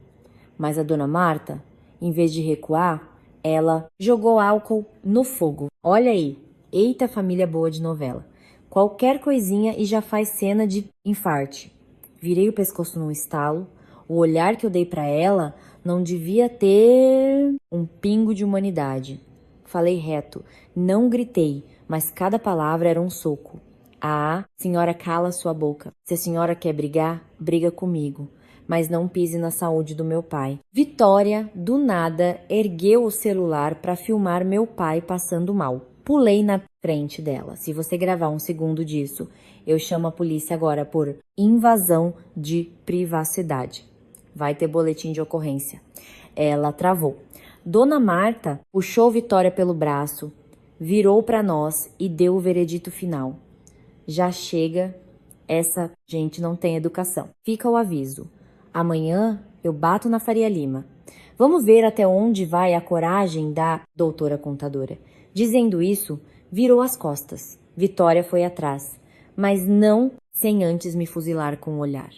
Mas a Dona Marta, em vez de recuar, ela jogou álcool no fogo. Olha aí. Eita, família boa de novela. Qualquer coisinha e já faz cena de infarte. Virei o pescoço num estalo. O olhar que eu dei para ela não devia ter um pingo de humanidade. Falei reto, não gritei, mas cada palavra era um soco. Ah, senhora, cala sua boca. Se a senhora quer brigar, briga comigo. Mas não pise na saúde do meu pai. Vitória, do nada, ergueu o celular para filmar meu pai passando mal. Pulei na frente dela. Se você gravar um segundo disso, eu chamo a polícia agora por invasão de privacidade. Vai ter boletim de ocorrência. Ela travou. Dona Marta puxou Vitória pelo braço, virou para nós e deu o veredito final. Já chega, essa gente não tem educação. Fica o aviso. Amanhã eu bato na Faria Lima. Vamos ver até onde vai a coragem da doutora contadora. Dizendo isso, virou as costas. Vitória foi atrás, mas não sem antes me fuzilar com o olhar.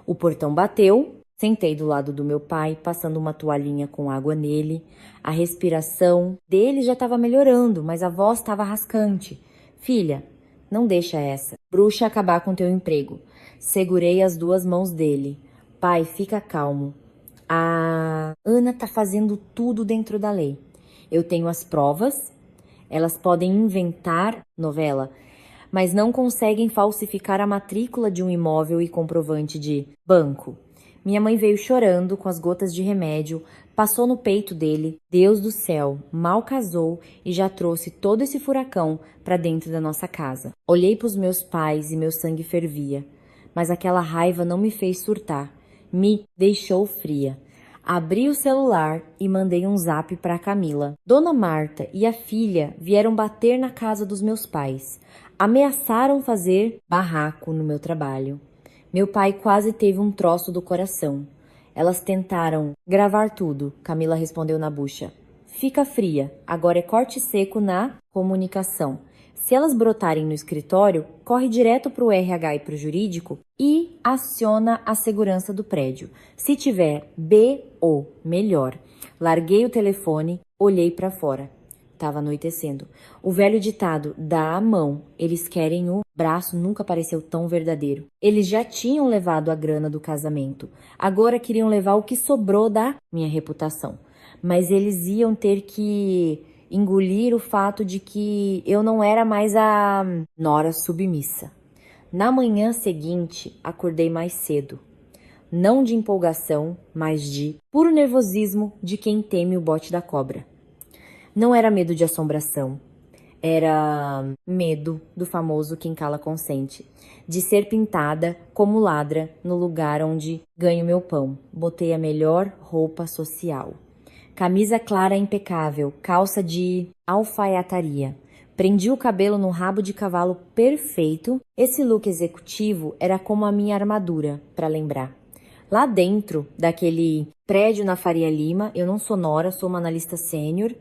O portão bateu, sentei do lado do meu pai, passando uma toalhinha com água nele. A respiração dele já estava melhorando, mas a voz estava rascante. Filha, não deixa essa. Bruxa acabar com teu emprego. Segurei as duas mãos dele. Pai, fica calmo. A Ana tá fazendo tudo dentro da lei. Eu tenho as provas. Elas podem inventar novela, mas não conseguem falsificar a matrícula de um imóvel e comprovante de banco. Minha mãe veio chorando com as gotas de remédio, passou no peito dele. Deus do céu, mal casou e já trouxe todo esse furacão para dentro da nossa casa. Olhei para os meus pais e meu sangue fervia, mas aquela raiva não me fez surtar, me deixou fria. Abri o celular e mandei um zap para Camila. Dona Marta e a filha vieram bater na casa dos meus pais. Ameaçaram fazer barraco no meu trabalho. Meu pai quase teve um troço do coração. Elas tentaram gravar tudo, Camila respondeu na bucha. Fica fria, agora é corte seco na comunicação. Se elas brotarem no escritório, corre direto para o RH e para o jurídico e aciona a segurança do prédio. Se tiver BO, melhor. Larguei o telefone, olhei para fora. Tava anoitecendo. O velho ditado, dá a mão, eles querem o braço, nunca pareceu tão verdadeiro. Eles já tinham levado a grana do casamento. Agora queriam levar o que sobrou da minha reputação. Mas eles iam ter que engolir o fato de que eu não era mais a nora submissa. Na manhã seguinte, acordei mais cedo. Não de empolgação, mas de puro nervosismo de quem teme o bote da cobra. Não era medo de assombração, era medo do famoso quem cala consente, de ser pintada como ladra no lugar onde ganho meu pão. Botei a melhor roupa social. Camisa clara impecável, calça de alfaiataria. Prendi o cabelo no rabo de cavalo perfeito. Esse look executivo era como a minha armadura, para lembrar. Lá dentro daquele prédio na Faria Lima, eu não sou nora, sou uma analista sênior.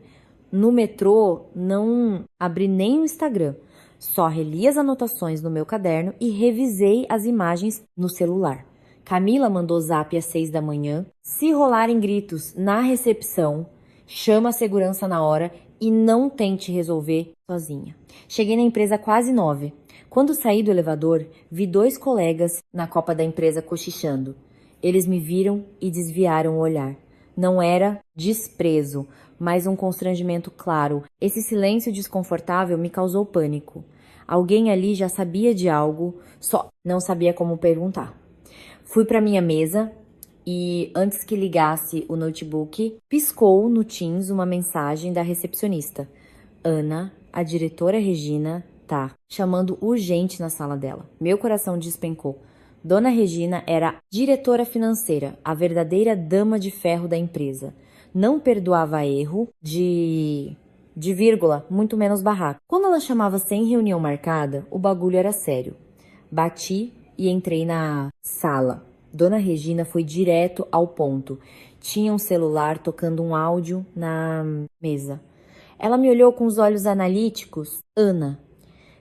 No metrô, não abri nem o Instagram. Só reli as anotações no meu caderno e revisei as imagens no celular. Camila mandou zap às 6 da manhã. Se rolarem gritos na recepção, chama a segurança na hora e não tente resolver sozinha. Cheguei na empresa quase 9. Quando saí do elevador, vi 2 colegas na copa da empresa cochichando. Eles me viram e desviaram o olhar. Não era desprezo, mas um constrangimento claro. Esse silêncio desconfortável me causou pânico. Alguém ali já sabia de algo, só não sabia como perguntar. Fui para minha mesa e, antes que ligasse o notebook, piscou no Teams uma mensagem da recepcionista. Ana, a diretora Regina, tá chamando urgente na sala dela. Meu coração despencou. Dona Regina era diretora financeira, a verdadeira dama de ferro da empresa. Não perdoava erro de vírgula, muito menos barraco. Quando ela chamava sem reunião marcada, o bagulho era sério. Bati e entrei na sala. Dona Regina foi direto ao ponto. Tinha um celular tocando um áudio na mesa. Ela me olhou com os olhos analíticos. Ana,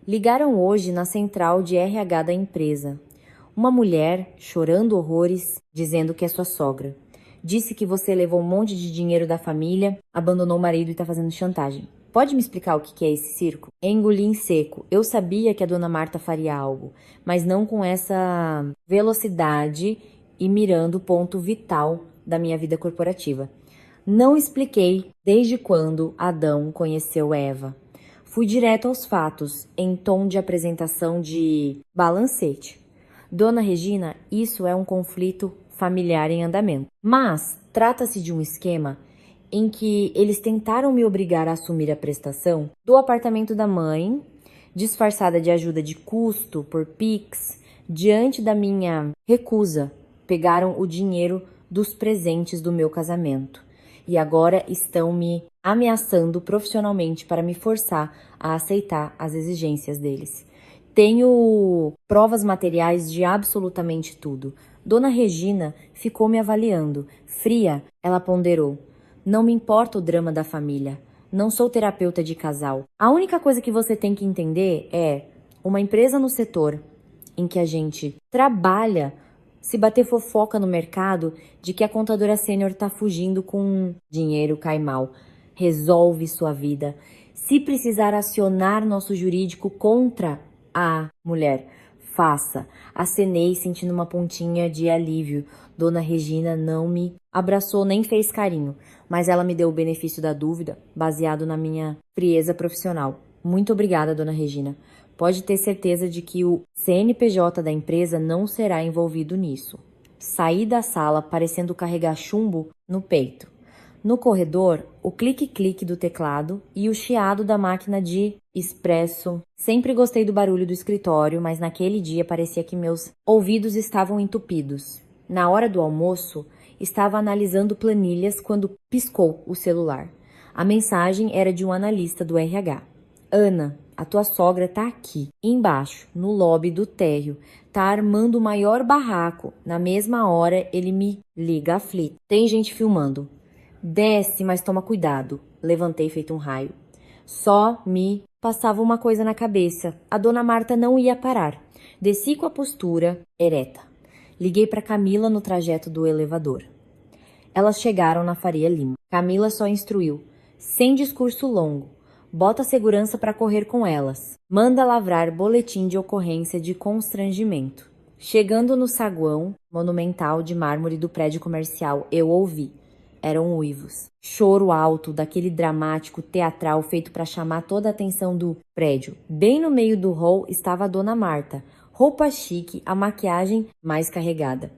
ligaram hoje na central de RH da empresa. Uma mulher, chorando horrores, dizendo que é sua sogra. Disse que você levou um monte de dinheiro da família, abandonou o marido e tá fazendo chantagem. Pode me explicar o que é esse circo? Engoli em seco. Eu sabia que a dona Marta faria algo, mas não com essa velocidade e mirando o ponto vital da minha vida corporativa. Não expliquei desde quando Adão conheceu Eva. Fui direto aos fatos, em tom de apresentação de balancete. Dona Regina, isso é um conflito familiar em andamento. Mas trata-se de um esquema em que eles tentaram me obrigar a assumir a prestação do apartamento da mãe, disfarçada de ajuda de custo por Pix. Diante da minha recusa, pegaram o dinheiro dos presentes do meu casamento e agora estão me ameaçando profissionalmente para me forçar a aceitar as exigências deles. Tenho provas materiais de absolutamente tudo. Dona Regina ficou me avaliando. Fria, ela ponderou. Não me importa o drama da família. Não sou terapeuta de casal. A única coisa que você tem que entender é uma empresa no setor em que a gente trabalha, se bater fofoca no mercado de que a contadora sênior tá fugindo com dinheiro, cai mal. Resolve sua vida. Se precisar acionar nosso jurídico contra a mulher, faça. Acenei sentindo uma pontinha de alívio. Dona Regina não me abraçou nem fez carinho, mas ela me deu o benefício da dúvida, baseado na minha frieza profissional. Muito obrigada, Dona Regina. Pode ter certeza de que o CNPJ da empresa não será envolvido nisso. Saí da sala parecendo carregar chumbo no peito. No corredor, o clique-clique do teclado e o chiado da máquina de expresso. Sempre gostei do barulho do escritório, mas naquele dia parecia que meus ouvidos estavam entupidos. Na hora do almoço, estava analisando planilhas quando piscou o celular. A mensagem era de um analista do RH. Ana, a tua sogra tá aqui, embaixo, no lobby do térreo. Tá armando o maior barraco. Na mesma hora, ele me liga aflito. Tem gente filmando. Desce, mas toma cuidado. Levantei feito um raio. Só me passava uma coisa na cabeça. A dona Marta não ia parar. Desci com a postura ereta. Liguei para Camila no trajeto do elevador. Elas chegaram na Faria Lima. Camila só instruiu, sem discurso longo. Bota a segurança para correr com elas. Manda lavrar boletim de ocorrência de constrangimento. Chegando no saguão monumental de mármore do prédio comercial, eu ouvi. Eram uivos. Choro alto, daquele dramático teatral feito para chamar toda a atenção do prédio. Bem no meio do hall estava a dona Marta. Roupa chique, a maquiagem mais carregada.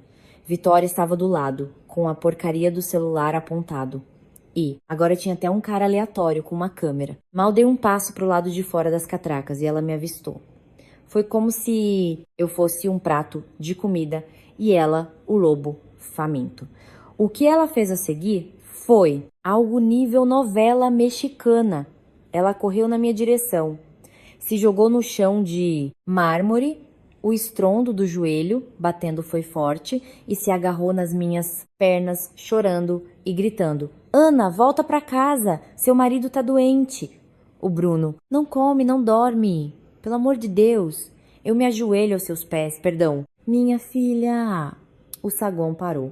Vitória estava do lado, com a porcaria do celular apontado. E agora tinha até um cara aleatório com uma câmera. Mal dei um passo pro lado de fora das catracas e ela me avistou. Foi como se eu fosse um prato de comida e ela, o lobo faminto. O que ela fez a seguir foi algo nível novela mexicana. Ela correu na minha direção, se jogou no chão de mármore, o estrondo do joelho batendo foi forte e se agarrou nas minhas pernas, chorando e gritando: Ana, volta pra casa, seu marido tá doente. O Bruno: não come, não dorme, pelo amor de Deus. Eu me ajoelho aos seus pés, perdão. Minha filha. O saguão parou.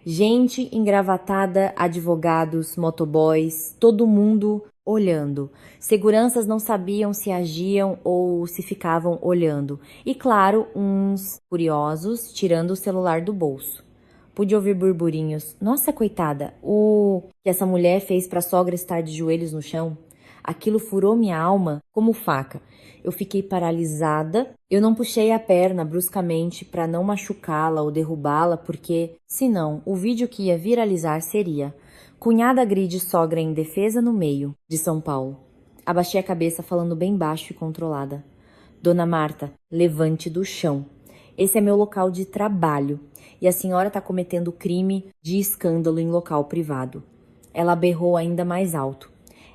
Gente engravatada, advogados, motoboys, todo mundo olhando. Seguranças não sabiam se agiam ou se ficavam olhando. E claro, uns curiosos tirando o celular do bolso. Pude ouvir burburinhos. Nossa, coitada, o que essa mulher fez para a sogra estar de joelhos no chão? Aquilo furou minha alma como faca. Eu fiquei paralisada. Eu não puxei a perna bruscamente para não machucá-la ou derrubá-la, porque, senão, o vídeo que ia viralizar seria: cunhada agride sogra em defesa no meio de São Paulo. Abaixei a cabeça falando bem baixo e controlada. Dona Marta, levante do chão. Esse é meu local de trabalho e a senhora está cometendo crime de escândalo em local privado. Ela berrou ainda mais alto.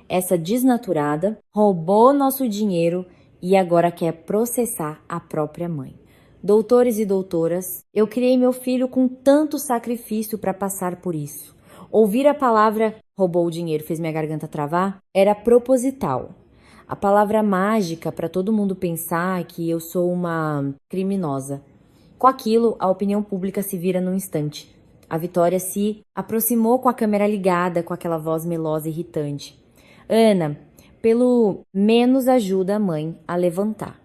Essa desnaturada roubou nosso dinheiro e agora quer processar a própria mãe. Doutores e doutoras, eu criei meu filho com tanto sacrifício para passar por isso. Ouvir a palavra roubou o dinheiro fez minha garganta travar era proposital. A palavra mágica para todo mundo pensar que eu sou uma criminosa. Com aquilo, a opinião pública se vira num instante. A Vitória se aproximou com a câmera ligada, com aquela voz melosa e irritante. Ana, pelo menos ajuda a mãe a levantar.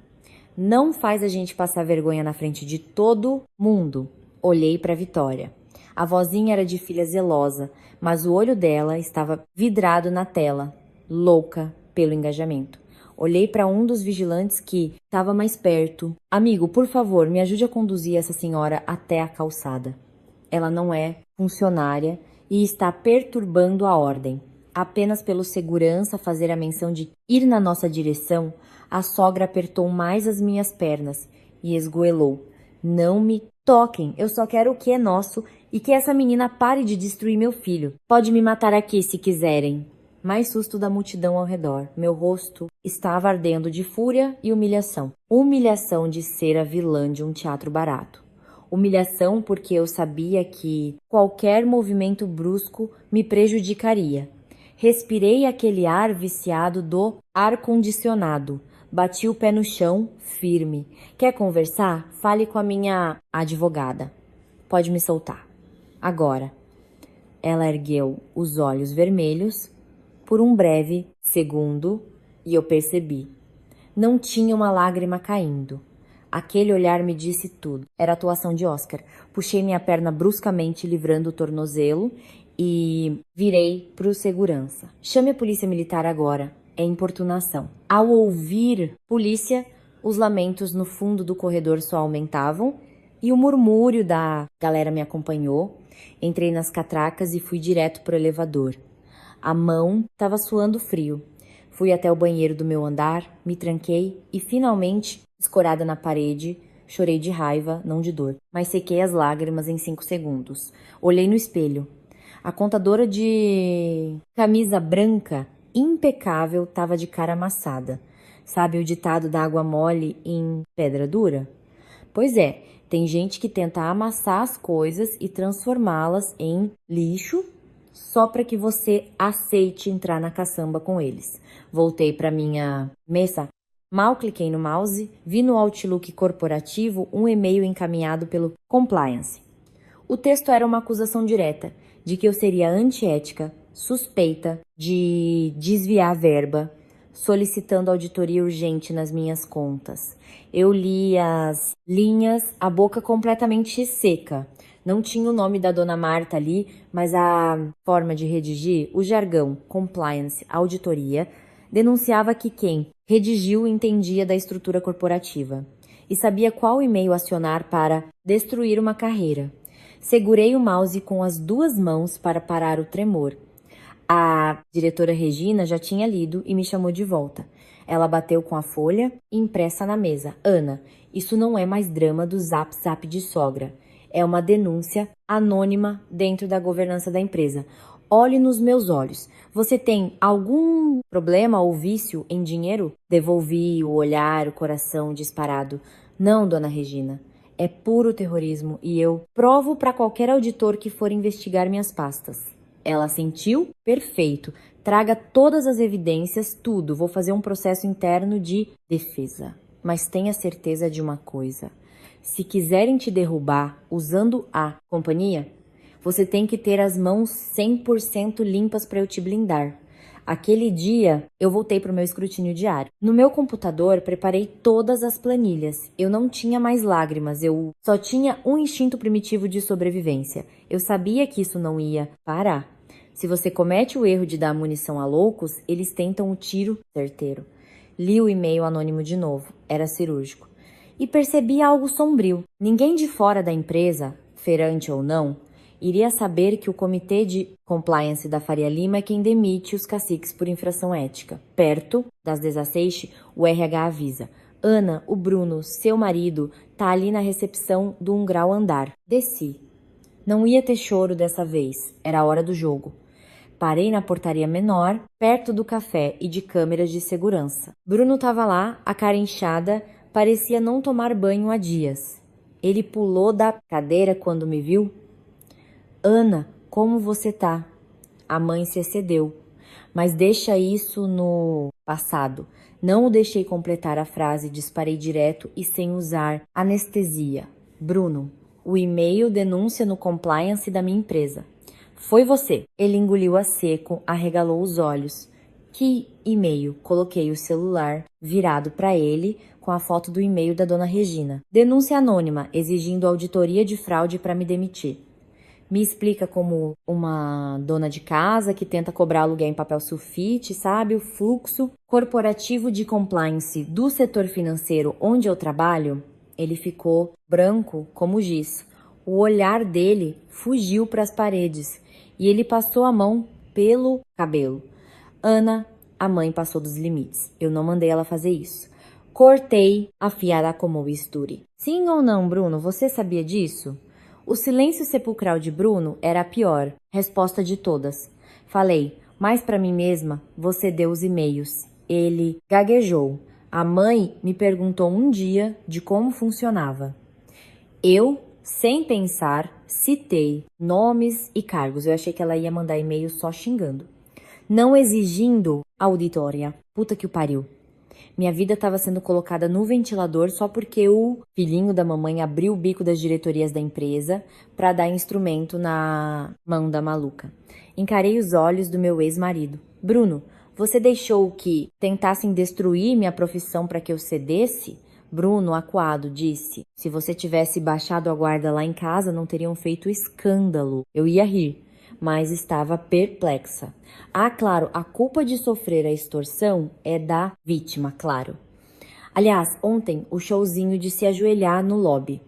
Não faz a gente passar vergonha na frente de todo mundo. Olhei para Vitória. A vozinha era de filha zelosa, mas o olho dela estava vidrado na tela, louca pelo engajamento. Olhei para um dos vigilantes que estava mais perto. Amigo, por favor, me ajude a conduzir essa senhora até a calçada. Ela não é funcionária e está perturbando a ordem. Apenas pelo segurança fazer a menção de ir na nossa direção, a sogra apertou mais as minhas pernas e esgoelou. Não me toquem, eu só quero o que é nosso e que essa menina pare de destruir meu filho. Pode me matar aqui se quiserem. Mais susto da multidão ao redor. Meu rosto estava ardendo de fúria e humilhação. Humilhação de ser a vilã de um teatro barato. Humilhação porque eu sabia que qualquer movimento brusco me prejudicaria. Respirei aquele ar viciado do ar-condicionado. Bati o pé no chão, firme. Quer conversar? Fale com a minha advogada. Pode me soltar. Agora. Ela ergueu os olhos vermelhos por um breve segundo e eu percebi. Não tinha uma lágrima caindo. Aquele olhar me disse tudo. Era atuação de Oscar. Puxei minha perna bruscamente, livrando o tornozelo e virei para o segurança. Chame a polícia militar agora. É importunação. Ao ouvir polícia, os lamentos no fundo do corredor só aumentavam e o murmúrio da galera me acompanhou. Entrei nas catracas e fui direto para o elevador. A mão estava suando frio. Fui até o banheiro do meu andar, me tranquei e finalmente, escorada na parede, chorei de raiva, não de dor, mas sequei as lágrimas em 5 segundos. Olhei no espelho. A contadora de camisa branca impecável estava de cara amassada. Sabe o ditado da água mole em pedra dura? Pois é, tem gente que tenta amassar as coisas e transformá-las em lixo só para que você aceite entrar na caçamba com eles. Voltei para minha mesa. Mal cliquei no mouse, vi no Outlook corporativo um e-mail encaminhado pelo Compliance. O texto era uma acusação direta de que eu seria antiética, suspeita de desviar verba, solicitando auditoria urgente nas minhas contas. Eu li as linhas, a boca completamente seca. Não tinha o nome da dona Marta ali, mas a forma de redigir, o jargão, compliance, auditoria, denunciava que quem redigiu entendia da estrutura corporativa e sabia qual e-mail acionar para destruir uma carreira. Segurei o mouse com as 2 mãos para parar o tremor. A diretora Regina já tinha lido e me chamou de volta. Ela bateu com a folha impressa na mesa. Ana, isso não é mais drama do Zap Zap de sogra. É uma denúncia anônima dentro da governança da empresa. Olhe nos meus olhos. Você tem algum problema ou vício em dinheiro? Devolvi o olhar, o coração disparado. Não, dona Regina. É puro terrorismo e eu provo para qualquer auditor que for investigar minhas pastas. Ela sentiu? Perfeito. Traga todas as evidências, tudo. Vou fazer um processo interno de defesa. Mas tenha certeza de uma coisa. Se quiserem te derrubar usando a companhia, você tem que ter as mãos 100% limpas para eu te blindar. Aquele dia, eu voltei para o meu escrutínio diário. No meu computador, preparei todas as planilhas. Eu não tinha mais lágrimas, eu só tinha um instinto primitivo de sobrevivência. Eu sabia que isso não ia parar. Se você comete o erro de dar munição a loucos, eles tentam o tiro certeiro. Li o e-mail anônimo de novo. Era cirúrgico. E percebi algo sombrio. Ninguém de fora da empresa, feirante ou não, iria saber que o comitê de compliance da Faria Lima é quem demite os caciques por infração ética. Perto das 16, o RH avisa. Ana, o Bruno, seu marido, tá ali na recepção do 1º andar. Desci. Não ia ter choro dessa vez. Era a hora do jogo. Parei na portaria menor, perto do café e de câmeras de segurança. Bruno tava lá, a cara inchada, parecia não tomar banho há dias. Ele pulou da cadeira quando me viu. Ana, como você tá? A mãe se excedeu. Mas deixa isso no passado. Não o deixei completar a frase, disparei direto e sem usar anestesia. Bruno, o e-mail denúncia no compliance da minha empresa. Foi você. Ele engoliu a seco, arregalou os olhos. Que e-mail? Coloquei o celular virado para ele com a foto do e-mail da dona Regina. Denúncia anônima, exigindo auditoria de fraude para me demitir. Me explica como uma dona de casa que tenta cobrar aluguel em papel sulfite, sabe? O fluxo corporativo de compliance do setor financeiro onde eu trabalho. Ele ficou branco como giz. O olhar dele fugiu para as paredes e ele passou a mão pelo cabelo. Ana, a mãe passou dos limites. Eu não mandei ela fazer isso. Cortei afiada como bisturi. Sim ou não, Bruno? Você sabia disso? O silêncio sepulcral de Bruno era a pior resposta de todas. Falei, mas para mim mesma, você deu os e-mails. Ele gaguejou. A mãe me perguntou um dia de como funcionava. Eu, sem pensar, citei nomes e cargos. Eu achei que ela ia mandar e-mail só xingando. Não exigindo auditoria. Puta que o pariu. Minha vida estava sendo colocada no ventilador só porque o filhinho da mamãe abriu o bico das diretorias da empresa para dar instrumento na mão da maluca. Encarei os olhos do meu ex-marido. Bruno, você deixou que tentassem destruir minha profissão para que eu cedesse? Bruno, acuado, disse. Se você tivesse baixado a guarda lá em casa, não teriam feito escândalo. Eu ia rir, mas estava perplexa. Ah, claro, a culpa de sofrer a extorsão é da vítima, claro. Aliás, ontem o showzinho de se ajoelhar no lobby.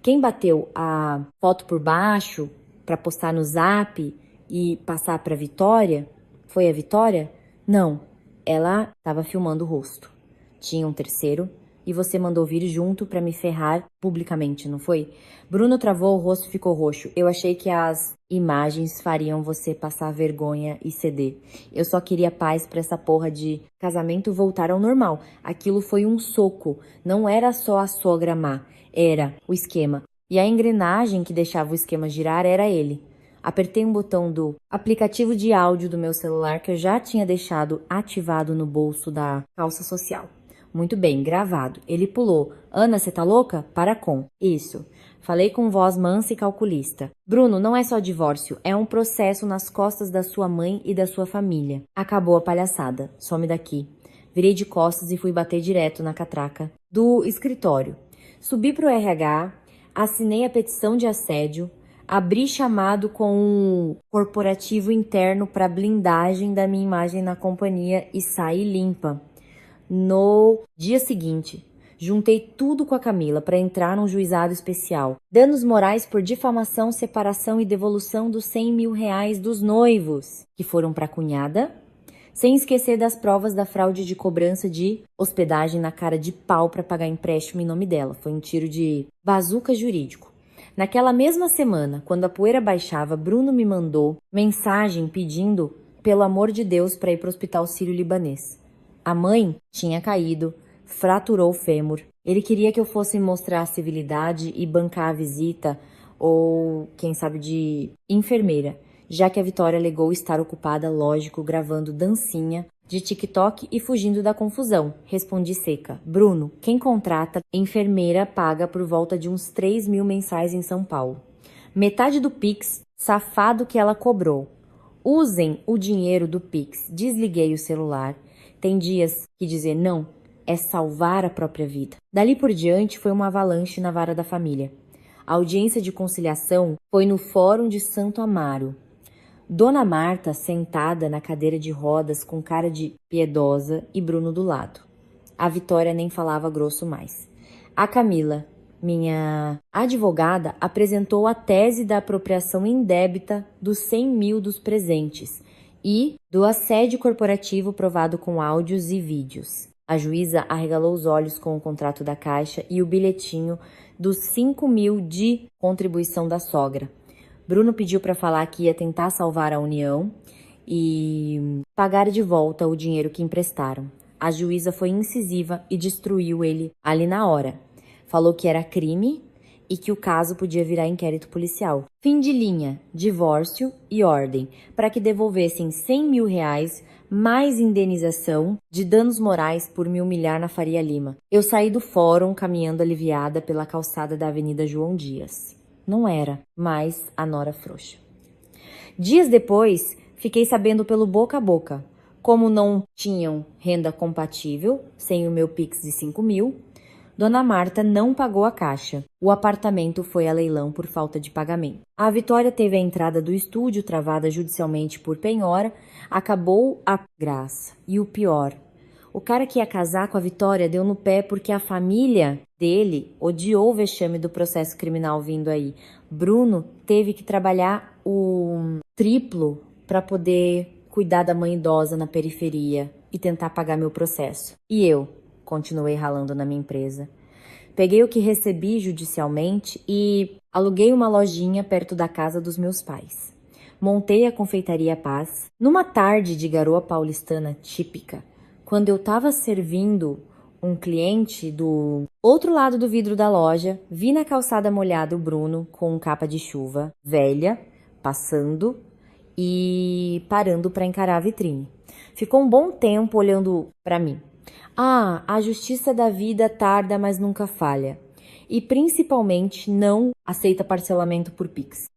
Quem bateu a foto por baixo para postar no Zap e passar para Vitória? Foi a Vitória? Não, ela estava filmando o rosto. Tinha um terceiro e você mandou vir junto para me ferrar publicamente, não foi? Bruno travou, o rosto ficou roxo. Eu achei que as Imagens fariam você passar vergonha e ceder. Eu só queria paz pra essa porra de casamento voltar ao normal. Aquilo foi um soco. Não era só a sogra má, era o esquema. E a engrenagem que deixava o esquema girar era ele. Apertei um botão do aplicativo de áudio do meu celular que eu já tinha deixado ativado no bolso da calça social. Muito bem, gravado. Ele pulou. Ana, você tá louca? Para com. Isso. Falei com voz mansa e calculista. Bruno, não é só divórcio, é um processo nas costas da sua mãe e da sua família. Acabou a palhaçada. Some daqui. Virei de costas e fui bater direto na catraca do escritório. Subi pro RH, assinei a petição de assédio, abri chamado com um corporativo interno para blindagem da minha imagem na companhia e saí limpa. No dia seguinte, juntei tudo com a Camila para entrar num juizado especial. Danos morais por difamação, separação e devolução dos 100 mil reais dos noivos, que foram para a cunhada, sem esquecer das provas da fraude de cobrança de hospedagem na cara de pau para pagar empréstimo em nome dela. Foi um tiro de bazuca jurídico. Naquela mesma semana, quando a poeira baixava, Bruno me mandou mensagem pedindo, pelo amor de Deus, para ir para o hospital sírio-libanês. A mãe tinha caído, fraturou o fêmur. Ele queria que eu fosse mostrar civilidade e bancar a visita, ou, quem sabe, de enfermeira, já que a Vitória alegou estar ocupada, lógico, gravando dancinha de TikTok e fugindo da confusão. Respondi seca. Bruno, quem contrata enfermeira paga por volta de uns 3 mil mensais em São Paulo. Metade do Pix, safado que ela cobrou. Usem o dinheiro do Pix. Desliguei o celular. Tem dias que dizer não é salvar a própria vida. Dali por diante foi uma avalanche na vara da família. A audiência de conciliação foi no Fórum de Santo Amaro. Dona Marta sentada na cadeira de rodas com cara de piedosa e Bruno do lado. A Vitória nem falava grosso mais. A Camila, minha advogada, apresentou a tese da apropriação indébita dos 100 mil dos presentes e do assédio corporativo provado com áudios e vídeos. A juíza arregalou os olhos com o contrato da Caixa e o bilhetinho dos 5 mil de contribuição da sogra. Bruno pediu para falar que ia tentar salvar a união e pagar de volta o dinheiro que emprestaram. A juíza foi incisiva e destruiu ele ali na hora. Falou que era crime e que o caso podia virar inquérito policial. Fim de linha, divórcio e ordem, para que devolvessem 100 mil reais mais indenização de danos morais por me humilhar na Faria Lima. Eu saí do fórum caminhando aliviada pela calçada da Avenida João Dias. Não era mais a nora frouxa. Dias depois, fiquei sabendo pelo boca a boca. Como não tinham renda compatível, sem o meu Pix de 5 mil, Dona Marta não pagou a Caixa. O apartamento foi a leilão por falta de pagamento. A Vitória teve a entrada do estúdio travada judicialmente por penhora, acabou a graça. E o pior, o cara que ia casar com a Vitória deu no pé porque a família dele odiou o vexame do processo criminal vindo aí. Bruno teve que trabalhar o triplo para poder cuidar da mãe idosa na periferia e tentar pagar meu processo. E eu continuei ralando na minha empresa. Peguei o que recebi judicialmente e aluguei uma lojinha perto da casa dos meus pais. Montei a confeitaria Paz. Numa tarde de garoa paulistana típica, quando eu estava servindo um cliente do outro lado do vidro da loja, vi na calçada molhada o Bruno com capa de chuva, velha, passando e parando para encarar a vitrine. Ficou um bom tempo olhando para mim. Ah, a justiça da vida tarda, mas nunca falha. E principalmente não aceita parcelamento por Pix.